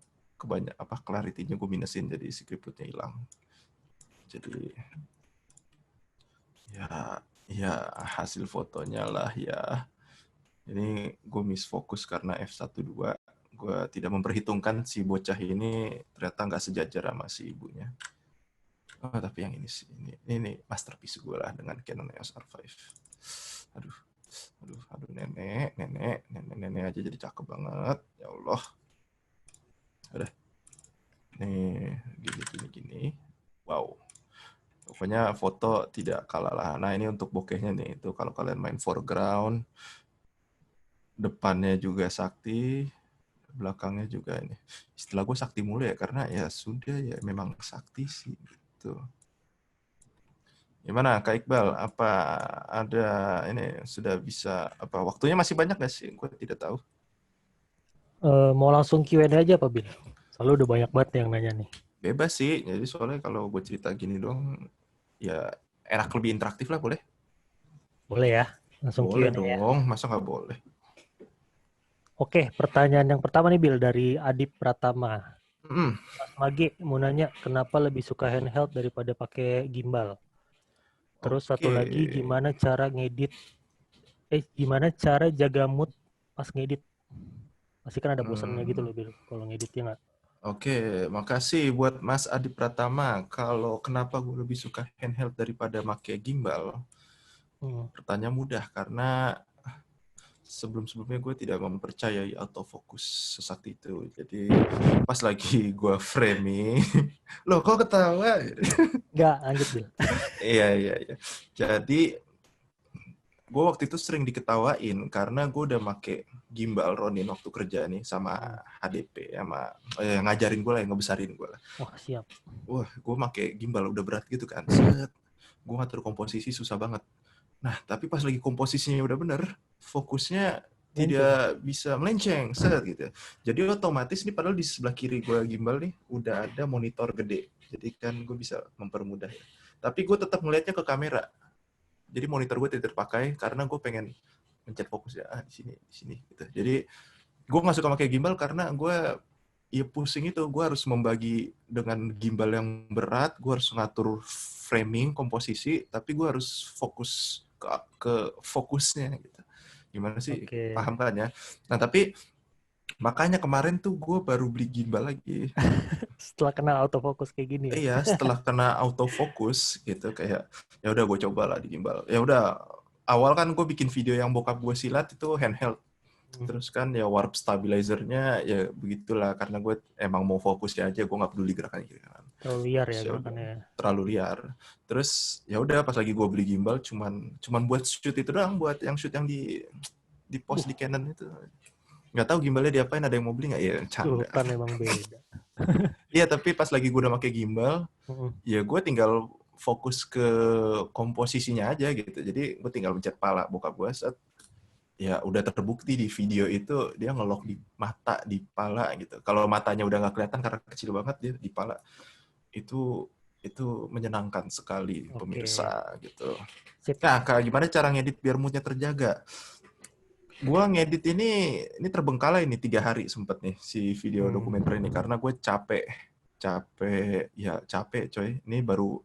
clarity-nya gue minusin, jadi si keriputnya hilang. Jadi ya hasil fotonya lah ya. Ini gue misfokus karena f1.2. Gue tidak memperhitungkan si bocah ini ternyata nggak sejajar sama si ibunya. Oh, tapi yang ini sih, ini masterpiece gue lah dengan Canon EOS R5. Aduh, nenek aja jadi cakep banget. Ya Allah. Udah. Nih, gini. Wow. Pokoknya foto tidak kalah lah. Nah, ini untuk bokehnya nih. Itu kalau kalian main foreground, depannya juga sakti, belakangnya juga ini. Istilah gue sakti mulu ya, karena ya sudah ya memang sakti sih gitu. Gimana Kak Iqbal? Apa ada ini sudah bisa apa waktunya masih banyak nggak sih? Gue tidak tahu. Mau langsung Q&A aja Pak Bil? Soalnya udah banyak banget yang nanya nih. Bebas sih. Jadi soalnya kalau gue cerita gini dong, ya enak lebih interaktif lah, boleh? Boleh ya? Langsung Boleh Q&A ya? dong, masa nggak boleh? Oke, pertanyaan yang pertama nih Bil dari Adip Pratama. Hmm. Mas Mage mau nanya kenapa lebih suka handheld daripada pakai gimbal? Terus satu lagi gimana cara jaga mood pas ngedit? Pasti kan ada bosannya gitu loh Bil kalau ngeditnya nggak? Oke, makasih buat Mas Adi Pratama. Kalau kenapa gue lebih suka handheld daripada pakai gimbal? Pertanyaan mudah, karena sebelum-sebelumnya gue tidak mempercayai autofocus sesakti itu. Jadi pas lagi gue framing, loh kok ketawa? Nggak, lanjut Bil. Iya. Jadi gue waktu itu sering diketawain karena gue udah make gimbal Ronin waktu kerja nih sama HDP, sama ngajarin gue lah, yang ngebesarin gue lah. Wah, siap. Wah, gue make gimbal udah berat gitu kan. Set. Gue ngatur komposisi susah banget. Nah, tapi pas lagi komposisinya udah bener, fokusnya tidak bisa melenceng, set gitu. Jadi otomatis nih, padahal di sebelah kiri gue gimbal nih udah ada monitor gede. Jadi kan gue bisa mempermudah ya. Tapi gue tetap ngeliatnya ke kamera. Jadi monitor gue tidak terpakai karena gue pengen mencet fokus ya di sini gitu. Jadi gue nggak suka pakai gimbal karena gue pusing itu. Gue harus membagi dengan gimbal yang berat, gue harus ngatur framing, komposisi, tapi gue harus fokus ke fokusnya gitu. Gimana sih? Okay. Paham kan ya? Nah, tapi makanya kemarin tuh gue baru beli gimbal lagi. Setelah kena autofocus kayak gini ya? Iya, setelah kena autofocus gitu, kayak ya udah gue coba lah di gimbal. Ya udah, awal kan gue bikin video yang bokap gue silat itu handheld. Terus kan ya warp stabilizer-nya ya begitulah, karena gue emang mau fokus ya aja, gue nggak peduli gerakan kiri kanan. Terlalu liar ya gerakannya. Terlalu liar. Terus ya udah pas lagi gue beli gimbal cuman buat shoot itu doang, buat yang shoot yang di post di Canon itu. Nggak tahu gimbalnya diapain, ada yang mau beli nggak? Ya canda. Kan emang beda. Iya, tapi pas lagi gue udah pakai gimbal, ya gue tinggal fokus ke komposisinya aja gitu. Jadi gue tinggal mencet pala bokap gue, set. Ya udah terbukti di video itu dia ngelok di mata, di pala gitu. Kalau matanya udah nggak kelihatan karena kecil banget, dia di pala. Itu menyenangkan sekali, pemirsa gitu. Nah, gimana cara ngedit biar moodnya terjaga? Gua ngedit ini terbengkalai ini 3 hari sempet nih si video dokumenter ini, karena gue capek coy. Ini baru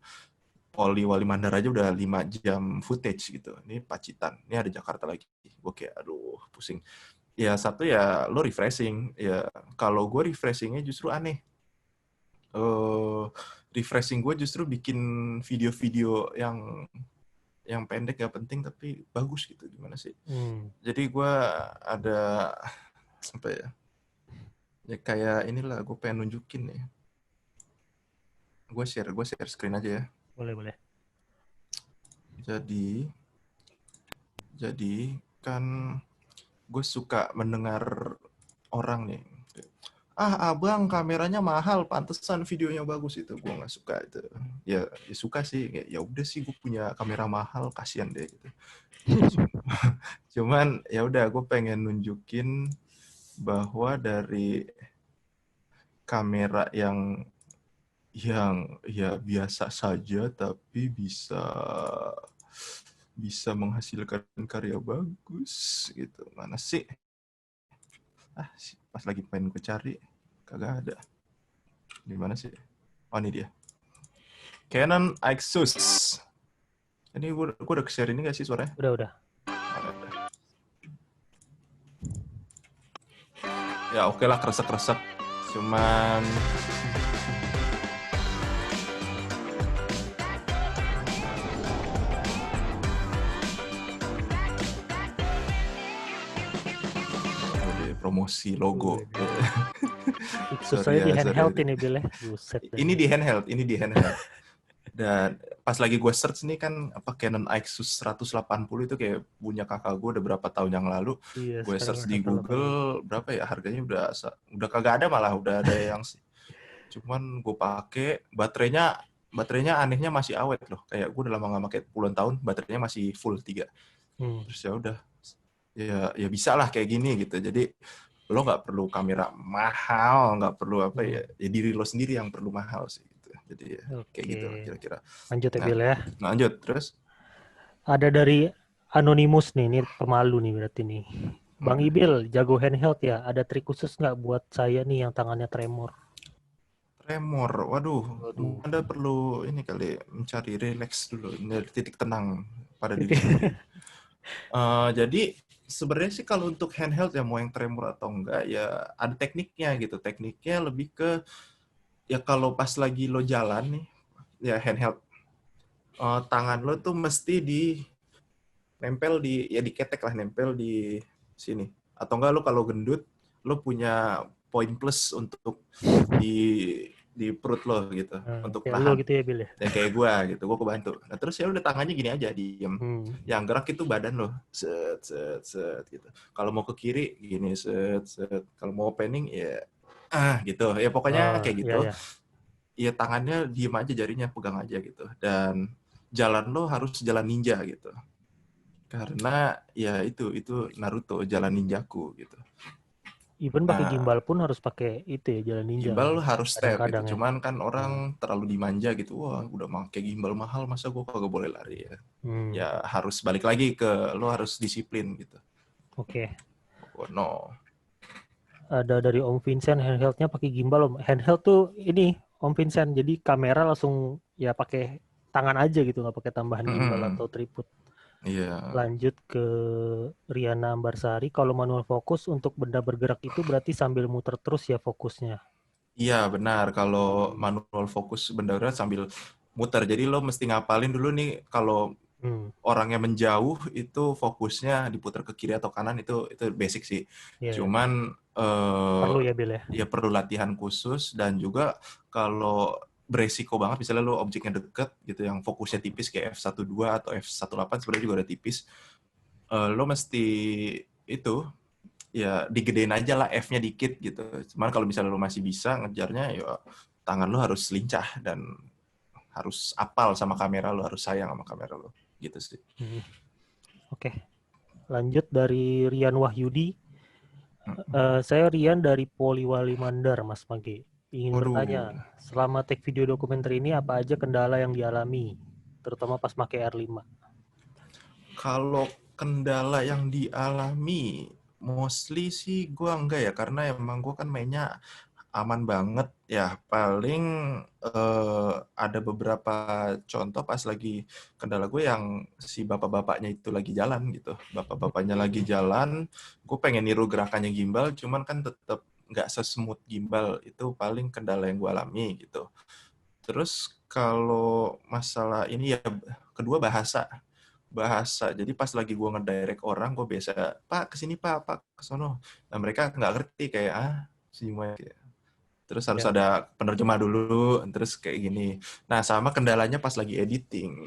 Poli Wali Mandar aja udah 5 jam footage gitu. Ini Pacitan, ini ada Jakarta lagi. Gue kayak aduh pusing. ya satu ya lo refreshing. Ya kalau gue refreshingnya justru aneh. Refreshing gue justru bikin video-video yang pendek gak penting tapi bagus gitu, gimana sih? Jadi gue ada apa ya? Ya kayak inilah, gue pengen nunjukin nih. Gue share screen aja ya. Boleh. Jadi kan gue suka mendengar orang nih. Abang kameranya mahal, pantesan videonya bagus itu. Gue nggak suka itu. Ya suka sih. Ya udah sih, gue punya kamera mahal, kasihan deh gitu. Cuman ya udah, gue pengen nunjukin bahwa dari kamera yang ya biasa saja tapi bisa menghasilkan karya bagus gitu. Mana sih? Pas lagi pengen gue cari kagak ada. Di mana sih? Oh, ini dia. Canon Exus. Ini gue udah share ini nggak sih suaranya? Udah. Ya oke lah, kresek-kresek. Cuman promosi logo. Exus saya di handheld ini Bil ya. Buset. Ini di handheld. Dan pas lagi gue search nih kan Canon Exus 180 itu kayak punya kakak gue udah berapa tahun yang lalu. Iya, gue search di Google berapa ya harganya, udah kagak ada, malah udah ada yang cuman gue pakai baterainya anehnya masih awet loh. Kayak gue udah lama nggak pakai puluhan tahun, baterainya masih full 3. Terus ya udah, ya bisa lah kayak gini gitu. Jadi lo nggak perlu kamera mahal, nggak perlu ya diri lo sendiri yang perlu mahal sih gitu. Jadi kayak gitu kira-kira. Lanjut ya Bil ya. Lanjut terus. Ada dari Anonymous nih, ini pemalu nih berarti nih. Bang Ibil, jago handheld ya? Ada trik khusus nggak buat saya nih yang tangannya tremor? Waduh. Anda perlu ini kali, mencari relax dulu, titik tenang pada diri sendiri. Jadi sebenarnya sih kalau untuk handheld ya mau yang tremor atau enggak ya ada tekniknya gitu. Tekniknya lebih ke ya kalau pas lagi lo jalan nih ya handheld, tangan lo tuh mesti nempel diketek lah, nempel di sini. Atau enggak lo kalau gendut lo punya poin plus untuk di perut lo gitu, untuk kayak nahan. lo gitu ya Bil ya? Ya kayak gue gitu, gue kebantu. Nah terus ya udah tangannya gini aja, diem. Yang gerak itu badan lo, set gitu. Kalau mau ke kiri gini, set. Kalau mau opening ya gitu. Ya pokoknya kayak gitu. Ya tangannya diem aja, jarinya pegang aja gitu. Dan jalan lo harus jalan ninja gitu. Karena ya itu Naruto, jalan ninjaku gitu. Even pakai gimbal pun harus pakai itu ya, jalan ninja. Gimbal harus step gitu. Ya. Cuman kan orang terlalu dimanja gitu. Wah, udah pakai gimbal mahal, masa gue kagak boleh lari ya. Ya harus balik lagi ke lo harus disiplin gitu. Oke. Oh, no. Ada dari Om Vincent, handheldnya pakai gimbal Om. Handheld tuh ini Om Vincent, jadi kamera langsung ya pakai tangan aja gitu, nggak pakai tambahan gimbal atau tripod. Iya. Lanjut ke Riana Ambarsari, kalau manual fokus untuk benda bergerak itu berarti sambil muter terus ya fokusnya? Iya benar, kalau manual fokus benda bergerak sambil muter. Jadi lo mesti ngapalin dulu nih kalau orangnya menjauh itu fokusnya diputar ke kiri atau kanan, itu basic sih. Cuman perlu ya Bil ya? Ya perlu latihan khusus, dan juga kalau beresiko banget misalnya lo objeknya deket gitu yang fokusnya tipis kayak f1.2 atau f1.8 sebenarnya juga udah tipis, lo mesti itu ya digedein aja lah F-nya dikit gitu. Cuman kalau misalnya lo masih bisa ngejarnya ya tangan lo harus lincah dan harus apal sama kamera lo, harus sayang sama kamera lo gitu sih. Oke. Lanjut dari Rian Wahyudi. Saya Rian dari Poliwali Mandar, Mas Mage. Ingin bertanya, selama take video dokumenter ini apa aja kendala yang dialami, terutama pas pakai R5? Kalau kendala yang dialami, mostly sih gue enggak ya, karena emang gue kan mainnya aman banget ya. Paling ada beberapa contoh pas lagi kendala gue yang si bapak-bapaknya itu lagi jalan gitu. Bapak-bapaknya lagi jalan, gue pengen niru gerakannya gimbal, cuman kan tetap nggak sesmooth gimbal. Itu paling kendala yang gue alami gitu. Terus kalau masalah ini ya kedua bahasa. Jadi pas lagi gue ngedirect orang, gue biasa, Pak kesini Pak kesono. Nah mereka nggak ngerti kayak semuanya. Terus harus Ya. ada penerjemah dulu, terus kayak gini. Nah sama kendalanya pas lagi editing.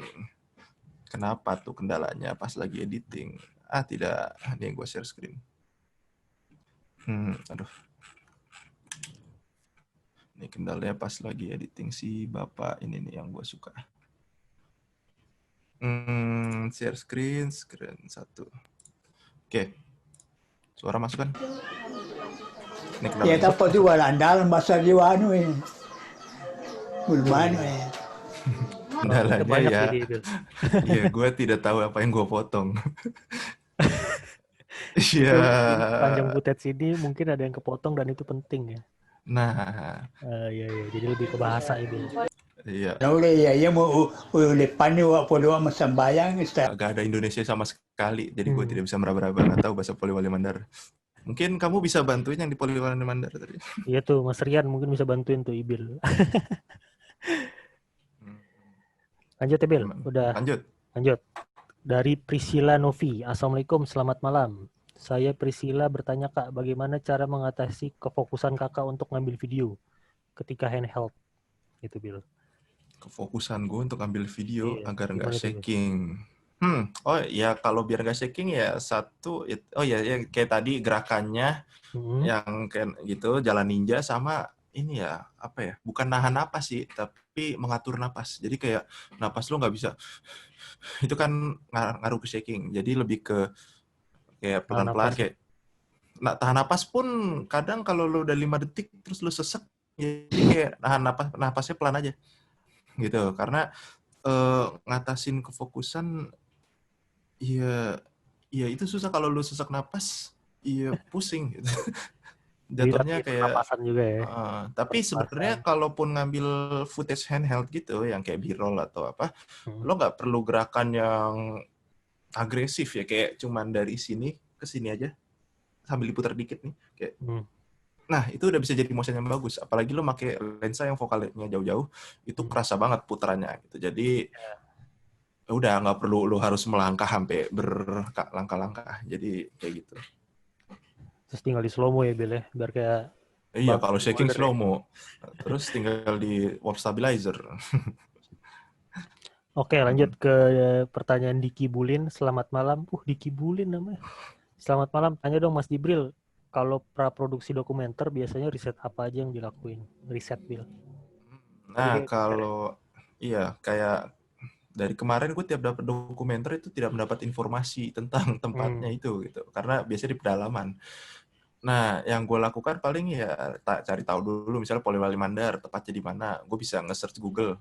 Kenapa tuh kendalanya pas lagi editing? Tidak, ini gue share screen. Aduh. Ini kendalanya pas lagi editing si bapak ini nih yang gue suka. Share screen 1. Oke. Suara masuk kan? Ini Ya kendalanya. tapos di walang dalam bahasa jiwa Bulman Kendalanya Banyak ya. ide, Bil. Iya, gue tidak tahu apa yang gue potong. Iya. Panjang footage ini mungkin ada yang kepotong dan itu penting ya. Nah, Iya, jadi lebih ke bahasa ya, Bil. iya. ya mau depan ni wak podo masambayang Gak ada Indonesia sama sekali, jadi gue tidak bisa meraba-raba, nggak tahu bahasa Poliwali Mandar. Mungkin kamu bisa bantuin yang di Poliwali Mandar tadi. Iya tuh, Mas Rian mungkin bisa bantuin tuh Ibil. Lanjut ya, Bil. Udah. Lanjut. Dari Priscilla Novi. Assalamualaikum, selamat malam. Saya Priscilla bertanya, Kak, bagaimana cara mengatasi kefokusan Kakak untuk ngambil video ketika handheld? Gitu, Bil. Kefokusan gue untuk ambil video agar nggak gimana tuh, Bil? shaking. Oh ya kalau biar nggak shaking ya satu, ya kayak tadi gerakannya yang kayak gitu, jalan ninja sama ini ya, apa ya, bukan nahan napas sih, tapi mengatur napas. Jadi kayak napas lo nggak bisa, itu kan ngaruh ke shaking. Jadi lebih ke kayak pelan-pelan, kayak tahan napas pun kadang kalau lo udah 5 detik terus lo sesek, jadi kayak nahan napasnya pelan aja. Gitu, karena ngatasin kefokusan, ya itu susah kalau lo sesak napas, pusing gitu. Jatuhnya kayak pernapasan juga ya. tapi sebenarnya kalaupun ngambil footage handheld gitu yang kayak B-roll atau apa, lo nggak perlu gerakan yang agresif ya, kayak cuman dari sini ke sini aja sambil diputar dikit nih kayak. Nah, itu udah bisa jadi motion yang bagus, apalagi lo pakai lensa yang fokalnya jauh-jauh, itu kerasa banget putarannya gitu. Jadi udah nggak perlu lo harus melangkah sampai berlangkah-langkah. Jadi kayak gitu. Terus tinggal di slow mo ya, Bil ya, biar kayak iya, kalau shaking slow mo. Terus tinggal di warp stabilizer. Oke, lanjut ke pertanyaan Diki Bulin. Selamat malam. Diki Bulin namanya. Selamat malam. Tanya dong Mas Jibril, kalau praproduksi dokumenter biasanya riset apa aja yang dilakuin? Riset, Bil. Nah, kalau kayak dari kemarin gue tiap dapat dokumenter itu tidak mendapat informasi tentang tempatnya itu gitu. Karena biasanya di pedalaman. Nah, yang gue lakukan paling ya cari tahu dulu, misalnya Poliwali Mandar, tepatnya di mana. Gue bisa nge-search Google.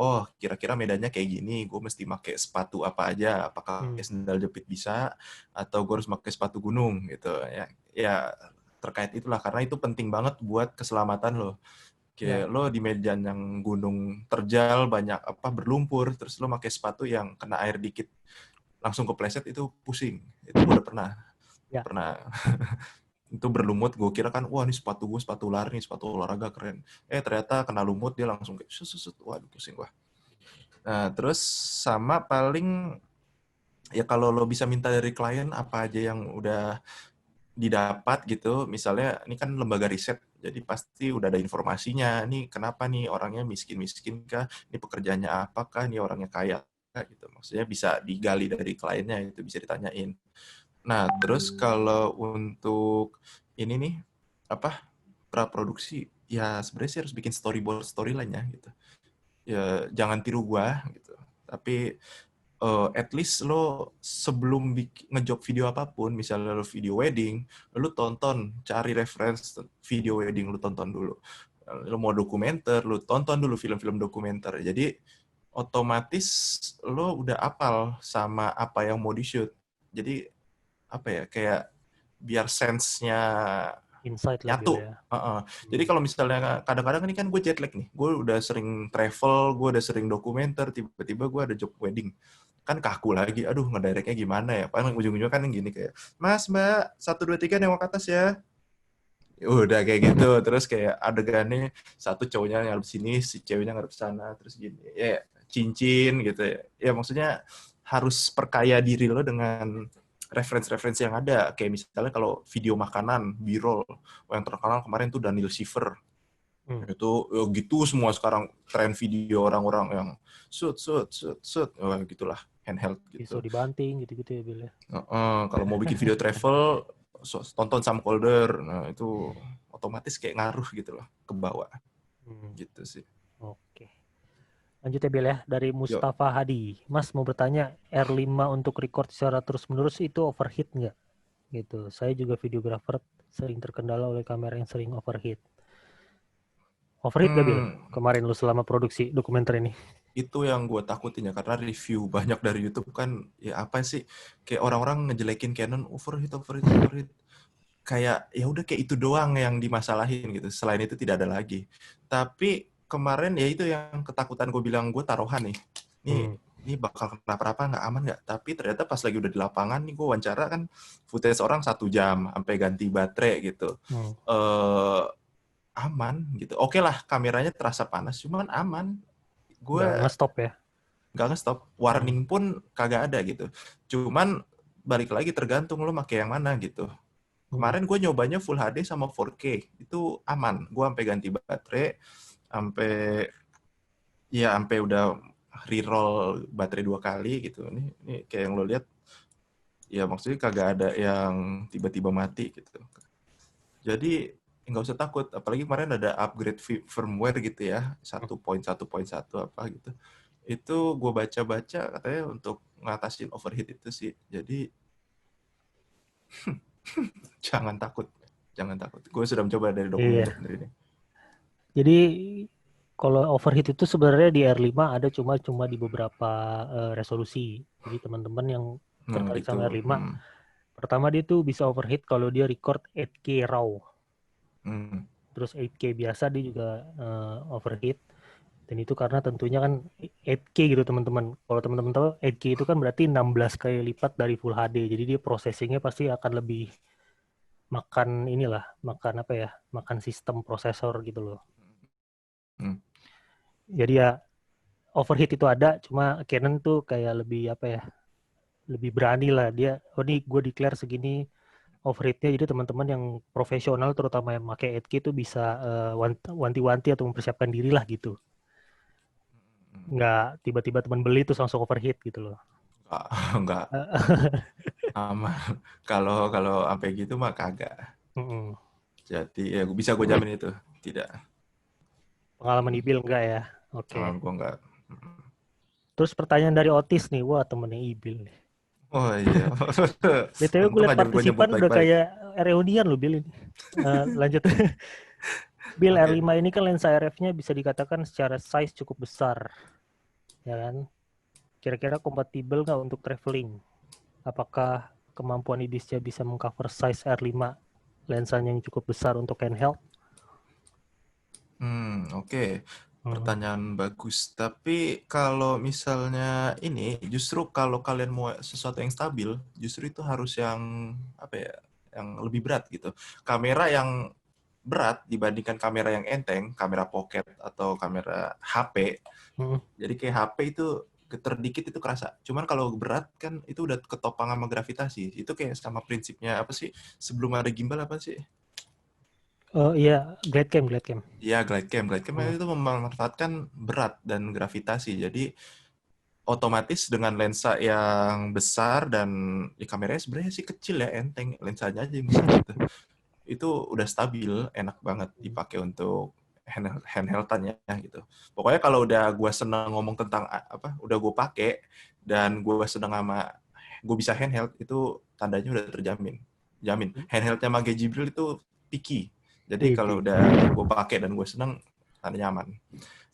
Oh, kira-kira medannya kayak gini, gue mesti pakai sepatu apa aja, apakah pakai sendal jepit bisa, atau gue harus pakai sepatu gunung gitu ya terkait itulah, karena itu penting banget buat keselamatan lo. Kayak lo di medan yang gunung terjal, banyak berlumpur, terus lo pakai sepatu yang kena air dikit langsung kepleset, itu pusing. Itu gue udah pernah itu berlumut, gue kira kan, wah ini sepatu gue sepatu lari nih, sepatu olahraga keren. Ternyata kena lumut, dia langsung kayak susut, waduh pusing gue. Nah, terus sama paling ya kalau lo bisa minta dari klien apa aja yang udah didapat gitu, misalnya ini kan lembaga riset, jadi pasti udah ada informasinya, nih kenapa nih orangnya miskin kah, ini pekerjaannya apakah, ini orangnya kaya gitu. Maksudnya bisa digali dari kliennya, itu bisa ditanyain. Nah, terus kalau untuk ini nih, praproduksi, ya sebenarnya sih harus bikin storyline ya gitu. Ya jangan tiru gua gitu. Tapi at least lo sebelum ngejob video apapun, misalnya lo video wedding, lo tonton, cari reference video wedding, lo tonton dulu. Lo mau dokumenter, lo tonton dulu film-film dokumenter. Jadi otomatis lo udah apal sama apa yang mau di-shoot. Jadi kayak biar sense-nya Insight lah nyatu. Bill ya. Jadi kalau misalnya kadang-kadang ini kan gue jet lag nih, gue udah sering travel, gue udah sering dokumenter, tiba-tiba gue ada job wedding, kan kaku lagi, aduh ngedirectnya gimana ya, paling ujung-ujungnya kan yang gini kayak, Mas, Mbak, 1, 2, 3 nengok ke atas ya. Udah kayak gitu, terus kayak adegannya satu cowoknya ngarep sini, si ceweknya ngarep sana, terus gini, ya cincin gitu ya. Ya maksudnya harus perkaya diri lo dengan referensi-referensi yang ada. Kayak misalnya kalau video makanan, B-roll, yang terkenal kemarin tuh Daniel Silver. Itu ya gitu semua sekarang tren video orang-orang yang shoot, wah gitulah, handheld Pisau gitu. dibanting gitu-gitu ya Bill ya. Kalau mau bikin video travel, tonton Sam Kolder. Nah, itu otomatis kayak ngaruh gitu loh ke bawah. Gitu sih. Oke. Lanjut ya Bill ya, dari Mustafa Hadi. Mas mau bertanya, R5 untuk record secara terus-menerus itu overheat nggak? Gitu. Saya juga videographer, sering terkendala oleh kamera yang sering overheat. Overheat nggak Bill? Kemarin lu selama produksi dokumenter ini? Itu yang gue takutin ya, karena review banyak dari YouTube kan, ya apa sih, kayak orang-orang ngejelekin Canon overheat. Kayak ya udah kayak itu doang yang dimasalahin gitu. Selain itu tidak ada lagi. Tapi kemarin ya itu yang ketakutan gue bilang, gue taruhan nih. Ini bakal kenapa-napa, nggak aman nggak? Tapi ternyata pas lagi udah di lapangan nih, gue wawancara kan footage orang 1 jam sampai ganti baterai gitu. Aman gitu. Oke lah, kameranya terasa panas, cuman aman. Gue nggak nge-stop ya? Nggak nge-stop. Warning pun kagak ada gitu. Cuman balik lagi tergantung lo pakai yang mana gitu. Kemarin gue nyobanya Full HD sama 4K. Itu aman. Gue sampai ganti baterai, sampai udah reroll baterai 2 kali gitu. Ini kayak yang lo lihat, ya maksudnya kagak ada yang tiba-tiba mati gitu. Jadi nggak usah takut. Apalagi kemarin ada upgrade firmware gitu ya, 1.1.1 apa gitu. Itu gue baca-baca katanya untuk ngatasin overheat itu sih. Jadi jangan takut. Gue sudah mencoba dari dokumenter ini. Jadi kalau overheat itu sebenarnya di R5 ada cuma di beberapa resolusi. Jadi teman-teman yang tertarik gitu. sama R5, pertama dia tuh bisa overheat kalau dia record 8K RAW. Terus 8K biasa dia juga overheat. Dan itu karena tentunya kan 8K gitu teman-teman. Kalau teman-teman tahu 8K itu kan berarti 16 kali lipat dari Full HD. Jadi dia processingnya pasti akan lebih makan sistem prosesor gitu loh. Jadi ya overheat itu ada, cuma Canon tuh kayak lebih berani lah dia. Ini gue declare segini overheatnya, jadi teman-teman yang profesional terutama yang pakai 8K itu bisa wanti-wanti atau mempersiapkan diri lah gitu. Nggak tiba-tiba teman beli terus langsung overheat gitu loh. Enggak. Aman. Kalau sampai gitu mah kagak. Jadi ya bisa gue jamin itu tidak. Pengalaman Ibil enggak ya? Oke. Pengalaman gue enggak. Terus pertanyaan dari Otis nih, wah temennya Ibil nih. Oh iya. BTW gue liat partisipan udah kayak reunian loh Bill ini. Lanjut. Bill, R5 ini kan lensa RF-nya bisa dikatakan secara size cukup besar. Ya kan? Kira-kira kompatibel nggak untuk traveling? Apakah kemampuan IDIS-nya bisa mengcover size R5 lensanya yang cukup besar untuk handheld? Oke. Pertanyaan bagus. Tapi kalau misalnya ini, justru kalau kalian mau sesuatu yang stabil, justru itu harus yang yang lebih berat gitu. Kamera yang berat dibandingkan kamera yang enteng, kamera pocket atau kamera HP. Jadi kayak HP itu getar dikit itu kerasa. Cuman kalau berat kan itu udah ketopang sama gravitasi. Itu kayak sama prinsipnya apa sih? Sebelum ada gimbal apa sih? Oh iya, GlideCam. Iya, GlideCam itu memanfaatkan berat dan gravitasi. Jadi otomatis dengan lensa yang besar dan kameranya sebenarnya sih kecil ya, enteng, lensanya aja yang besar gitu. Itu udah stabil, enak banget dipakai untuk handheldan ya gitu. Pokoknya kalau udah gue seneng ngomong tentang udah gue pakai dan gue seneng gue bisa handheld, itu tandanya udah terjamin. Handheldnya Mage Jibril itu picky. Jadi kalau udah gue pakai dan gue seneng, tandanya aman.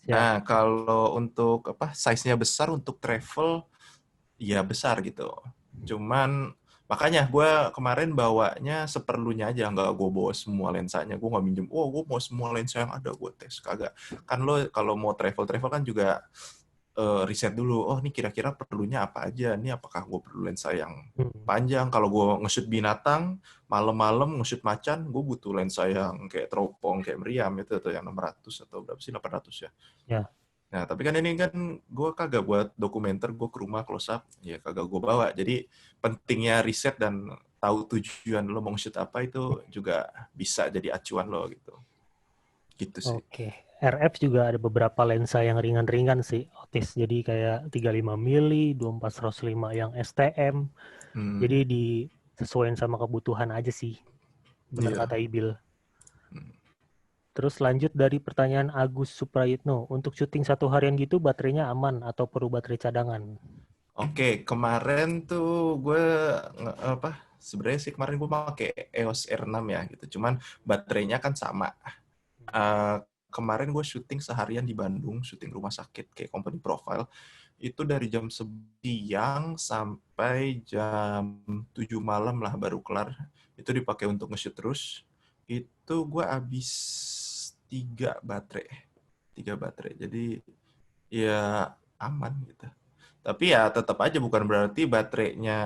Nah, kalau untuk size-nya besar untuk travel, ya besar gitu. Cuman Makanya gue kemarin bawanya seperlunya aja, nggak gue bawa semua lensanya. Gue nggak minjem, gue mau semua lensa yang ada gue tes. Kagak. Kan lo kalau mau travel kan juga riset dulu. Oh, ini kira-kira perlunya apa aja. Ini apakah gue perlu lensa yang panjang? Kalau gue nge-shoot binatang, malam-malam nge-shoot macan, gue butuh lensa yang kayak teropong, kayak meriam itu tuh yang 600 atau berapa sih, 800 ya. Ya. Nah, tapi kan ini kan gue kagak buat dokumenter, gue ke rumah close up, ya kagak gue bawa. Jadi pentingnya riset dan tahu tujuan lo mau shoot apa itu juga bisa jadi acuan lo gitu. Gitu sih. Oke. RF juga ada beberapa lensa yang ringan-ringan sih, Otis. Jadi kayak 35 mili, 24-105 yang STM. Jadi disesuaikan sama kebutuhan aja sih. Benar Iya. kata Ibil. Terus lanjut dari pertanyaan Agus Suprayitno. Untuk syuting 1 harian gitu baterainya aman atau perlu baterai cadangan? Oke, kemarin tuh gue sebenarnya sih kemarin gue pakai EOS R6 ya gitu. Cuman baterainya kan sama. Kemarin gue syuting seharian di Bandung, syuting rumah sakit kayak company profile. Itu dari jam 9 siang sampai jam 7 malam lah baru kelar. Itu dipakai untuk nge-shoot terus. Itu gue habis 3 baterai. Jadi ya aman gitu. Tapi ya tetap aja bukan berarti baterainya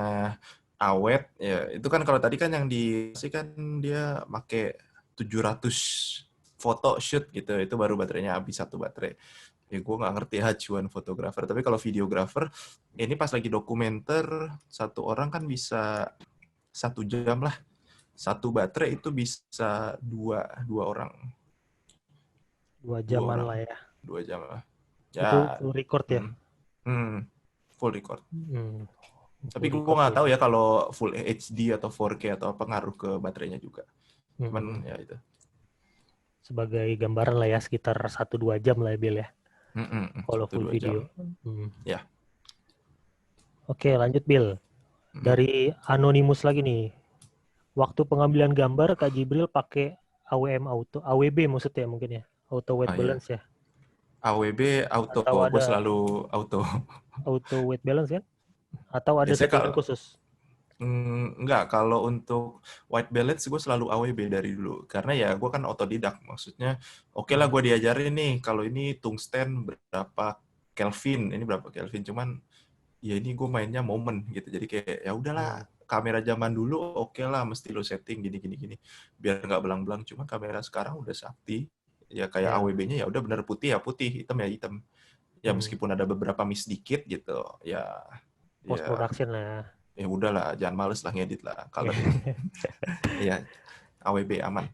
awet. Ya, itu kan kalau tadi kan yang dikasih kan dia pakai 700 foto shoot gitu. Itu baru baterainya habis 1 baterai. Ya gue nggak ngerti acuan fotografer. Tapi kalau videografer, ini pas lagi dokumenter, 1 orang kan bisa 1 jam lah. 1 baterai itu bisa 2 orang. 2 jaman lah ya. 2 jam lah. Ya. Itu full record ya? Full record. Tapi Full gue nggak tahu ya kalau full HD atau 4K atau apa ngaruh ke baterainya juga. Cuman ya itu. Sebagai gambaran lah ya, sekitar 1-2 jam lah ya, Bill ya. Kalau full video. Ya. Oke, lanjut Bill. Dari Anonymous lagi nih. Waktu pengambilan gambar Kak Jibril pakai AWM auto, AWB maksudnya mungkin ya, auto white balance ya. AWB auto, gue selalu auto. Auto white balance kan? Atau ada settingan khusus? Enggak, kalau untuk white balance gue selalu AWB dari dulu. Karena ya gue kan otodidak, maksudnya oke lah gue diajarin nih, kalau ini tungsten berapa Kelvin, ini berapa Kelvin, cuman ya ini gue mainnya momen gitu. Jadi kayak ya udahlah, kamera zaman dulu oke lah mesti lo setting gini biar nggak belang-belang. Cuma kamera sekarang udah sakti, ya kayak AWB-nya ya udah bener putih ya putih, hitam ya hitam. Ya meskipun ada beberapa miss dikit gitu, ya post production lah. Ya udahlah, jangan males lah ngedit lah. Kalau ya AWB aman.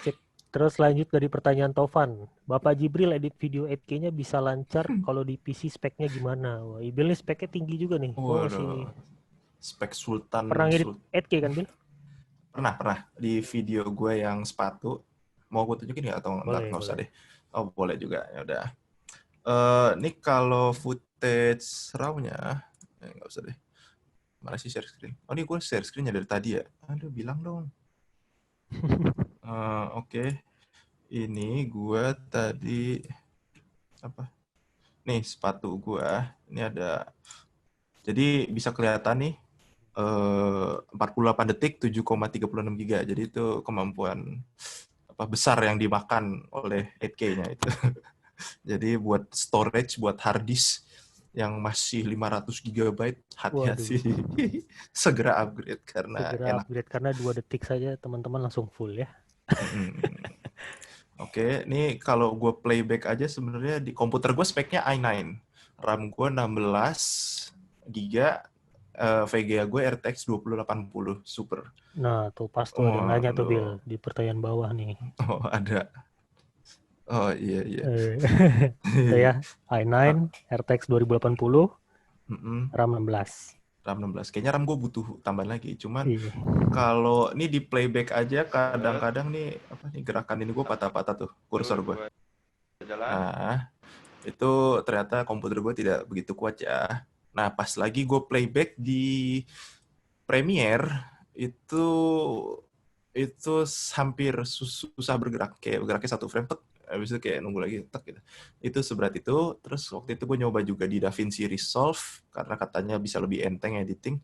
Sip. Terus lanjut dari pertanyaan Tovan. Bapak Jibril edit video 8K-nya bisa lancar, kalau di PC speknya gimana? Wah, Ibil nih speknya tinggi juga nih. Waduh, spek Sultan. Pernah ngedit 8K kan, Bil? Pernah. Di video gue yang sepatu. Mau gue tunjukin nggak? Atau nggak usah deh. Oh, boleh juga. Ya udah. Ini kalau footage raw-nya, nggak usah deh. Mana sih share screen? Oh, ini gue share screen-nya dari tadi ya. Aduh, bilang dong. Oke. Ini gue tadi apa? Nih sepatu gue. Ini ada. Jadi bisa kelihatan nih 48 detik 7,36 giga. Jadi itu kemampuan besar yang dimakan oleh 8K-nya itu. Jadi buat storage, buat hard disk yang masih 500 GB, hati-hati. Segera upgrade karena enak. Karena 2 detik saja teman-teman langsung full ya. Oke, ini kalau gue playback aja sebenarnya di komputer gue speknya i9. RAM gue 16 GB, VGA gue RTX 2080 Super. Nah, tuh pas tuh ada nanya tuh Bill di pertanyaan bawah nih. Oh, ada. Oh, iya. Itu ya, i9, RTX 2080, RAM 16. RAM 16. Kayaknya RAM gue butuh tambahan lagi. Cuman kalau ini di playback aja kadang-kadang nih gerakan ini gue patah-patah tuh kursor gue. Nah, itu ternyata komputer gue tidak begitu kuat ya. Nah, pas lagi gue playback di Premiere itu hampir susah bergerak. Kayak bergeraknya 1 frame, habis itu kayak nunggu lagi, gitu. Itu seberat itu. Terus waktu itu gue nyoba juga di DaVinci Resolve, karena katanya bisa lebih enteng editing.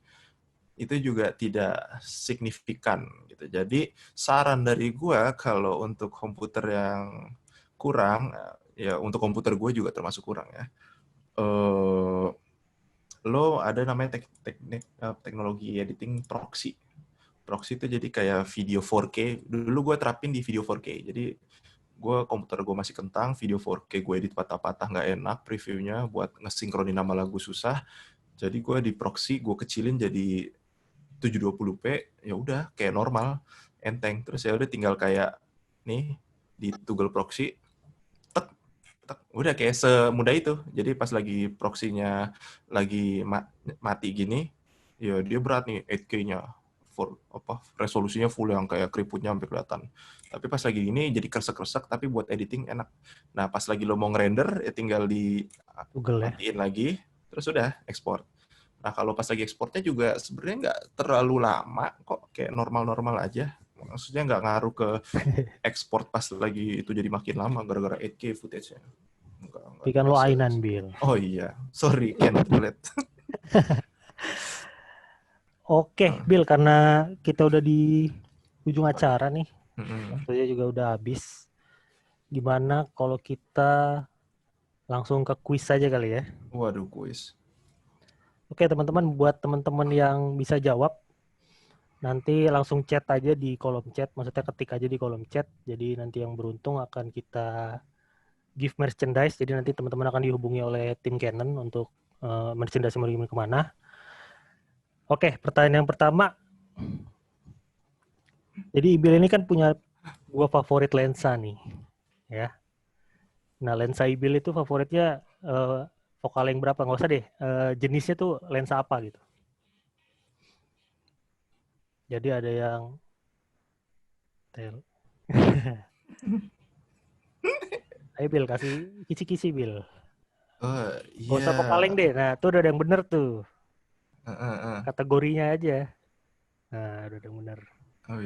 itu juga tidak signifikan gitu. Jadi saran dari gua kalau untuk komputer yang kurang, ya untuk komputer gue juga termasuk kurang ya. Lo ada namanya teknologi editing proxy. Proxy itu jadi kayak video 4K. Dulu gue terapin di video 4K. Jadi komputer gue masih kentang, video 4K gue edit patah-patah nggak enak, previewnya buat ngesinkronin nama lagu susah. Jadi gue di proxy gue kecilin jadi 720p, ya udah kayak normal, enteng. Terus ya udah tinggal kayak nih di Google Proxy, tek, udah kayak semudah itu. Jadi pas lagi proxy-nya lagi mati gini, ya dia berat nih 8K-nya. Resolusinya full yang kayak keriputnya sampai kelihatan. Tapi pas lagi gini jadi kresek-kresek, tapi buat editing enak. Nah pas lagi lo mau ngerender, ya tinggal di Google ya. matiin lagi, terus udah ekspor. Nah kalau pas lagi ekspornya juga sebenarnya nggak terlalu lama kok, kayak normal-normal aja. Maksudnya nggak ngaruh ke ekspor pas lagi itu jadi makin lama gara-gara 8K footage-nya. Tapi kan lo ainan, Bill. Oh iya, sorry, cannot relate. Oke, Bill, karena kita udah di ujung acara nih, waktunya juga udah habis. Gimana kalau kita langsung ke kuis saja kali ya? Waduh, kuis. Oke, teman-teman, buat teman-teman yang bisa jawab, nanti langsung chat aja di kolom chat. Maksudnya ketik aja di kolom chat. Jadi nanti yang beruntung akan kita give merchandise. Jadi nanti teman-teman akan dihubungi oleh tim Canon untuk merchandise mau dikirim kemana. Oke, pertanyaan yang pertama. Jadi Ibil ini kan punya dua favorit lensa nih, ya. Nah, lensa Ibil itu favoritnya vokal yang berapa? Nggak usah deh. Jenisnya tuh lensa apa gitu. Jadi ada yang Ayo Bil, kasih kisi-kisi Bil. Gak usah vokaleng deh. Nah, tuh udah ada yang bener tuh. Kategorinya aja. Nah, udah ada yang bener. Oh,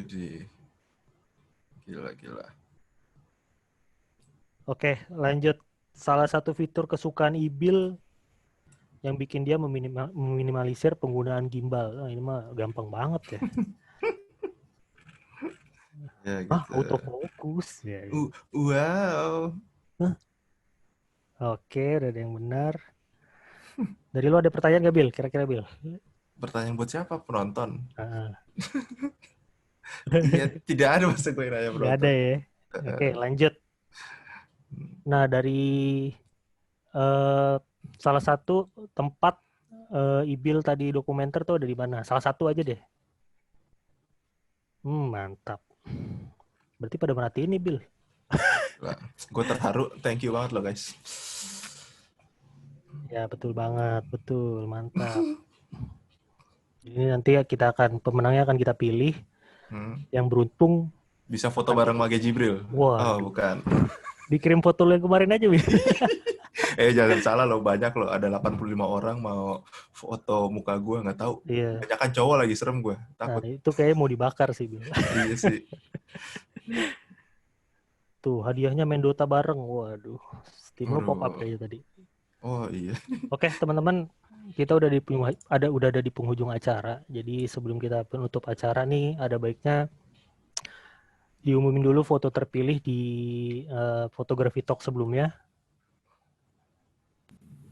gila. Oke, lanjut. Salah satu fitur kesukaan Ibil yang bikin dia meminimalisir penggunaan gimbal. Nah, ini mah gampang banget ya. Ya gitu. Autofocus. Ya, gitu. Wow. Oke, udah ada yang benar. Dari lo ada pertanyaan nggak, Bil? Kira-kira, Bil? Pertanyaan buat siapa? Penonton? Uh. Iya, tidak ada masa gue nanya penonton. Nggak ada ya. Oke, lanjut. Nah, dari salah satu tempat Ibil tadi dokumenter tuh ada di mana? Salah satu aja deh. Mantap. Berarti pada merhatiin nih, Bil. Gue terharu. Thank you banget loh, guys. Ya, betul banget. Betul. Mantap. Ini nanti pemenangnya akan kita pilih. Yang beruntung. Bisa foto bareng Mage Jibril? Wah. Oh, bukan. Dikirim foto lo yang kemarin aja, Bil. Jangan salah loh, banyak loh. Ada 85 orang mau foto muka gue, nggak tahu. Iya. Banyakan cowok lagi, serem gue. Takut. Nah, itu kayaknya mau dibakar sih, Bil. Iya sih. Tuh, hadiahnya main Dota bareng. Waduh. Steam lo pop up kayaknya tadi. Oh iya. Oke, teman-teman. Kita udah ada di penghujung acara. Jadi sebelum kita penutup acara nih, ada baiknya diumumin dulu foto terpilih di fotografi talk sebelumnya.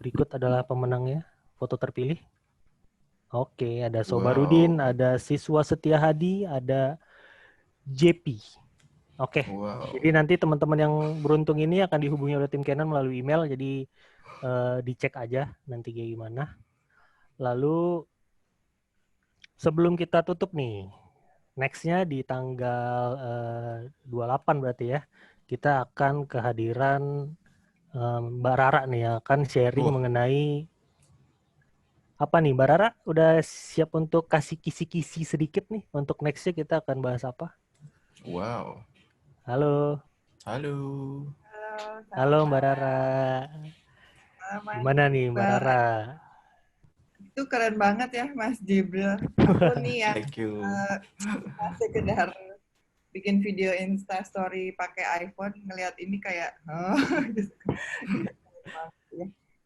Berikut adalah pemenangnya, foto terpilih. Oke, ada Sobarudin, ada Siswa Setia Hadi, ada JP. Oke, jadi nanti teman-teman yang beruntung ini akan dihubungi oleh tim Canon melalui email, jadi dicek aja nanti kayak gimana. Lalu sebelum kita tutup nih, next-nya di tanggal 28 berarti ya, kita akan kehadiran Mbak Rara nih yang akan sharing mengenai apa nih, Mbak Rara? Udah siap untuk kasih kisi-kisi sedikit nih untuk next-nya kita akan bahas apa? Wow. Halo. Halo Mbak Rara. Gimana nih Mbak Rara? Itu keren banget ya Mas Jibril. Aku nih ya sekedar bikin video Insta Story pakai iPhone, ngelihat ini kayak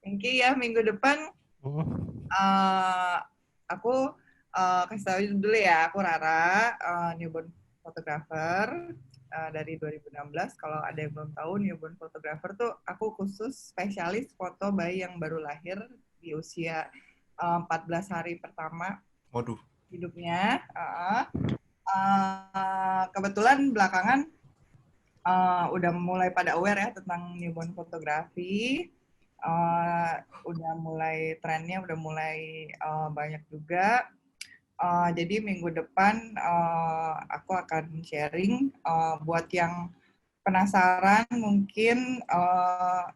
Thank you ya. Minggu depan aku kasih tahu dulu ya, aku Rara, newborn photographer dari 2016. Kalau ada yang belum tahu, newborn photographer tuh aku khusus spesialis foto bayi yang baru lahir di usia 14 hari pertama Waduh. hidupnya. Kebetulan belakangan udah mulai pada aware ya tentang newborn fotografi. Udah mulai trennya udah mulai banyak juga. Jadi minggu depan aku akan sharing buat yang penasaran mungkin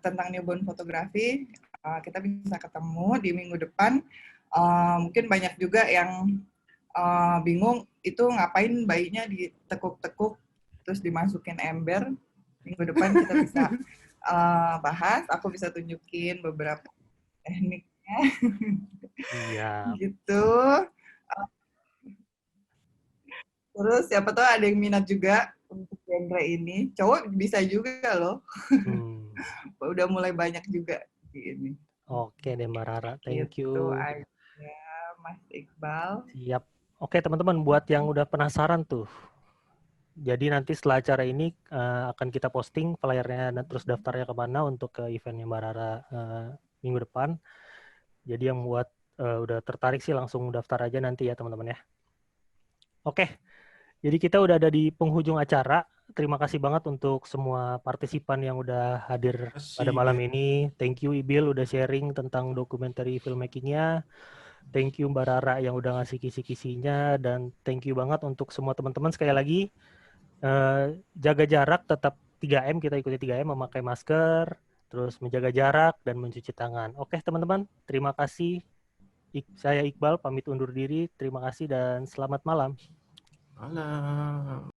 tentang newborn fotografi, kita bisa ketemu di minggu depan. Mungkin banyak juga yang bingung itu ngapain bayinya ditekuk-tekuk terus dimasukin ember. Minggu depan kita bisa bahas, aku bisa tunjukin beberapa tekniknya. Iya. Gitu. Terus siapa tahu ada yang minat juga untuk genre ini. Cowok bisa juga loh. Udah mulai banyak juga di ini. Oke deh Mbak Rara, thank you. Gitu aja Mas Iqbal. Siap. Oke teman-teman, buat yang udah penasaran tuh. Jadi nanti setelah acara ini akan kita posting flyernya dan terus daftarnya kemana untuk ke eventnya Mbak Rara minggu depan. Jadi yang buat udah tertarik sih langsung daftar aja nanti ya teman-teman ya. Oke, jadi kita udah ada di penghujung acara. Terima kasih banget untuk semua partisipan yang udah hadir pada malam ini. Thank you Ibil udah sharing tentang documentary filmmaking-nya. Thank you Mbak Rara yang udah ngasih kisi-kisinya. Dan thank you banget untuk semua teman-teman sekali lagi. Jaga jarak, tetap 3M, kita ikuti 3M, memakai masker, terus menjaga jarak, dan mencuci tangan. Oke teman-teman, terima kasih. Saya Iqbal, pamit undur diri. Terima kasih dan selamat malam. Malam.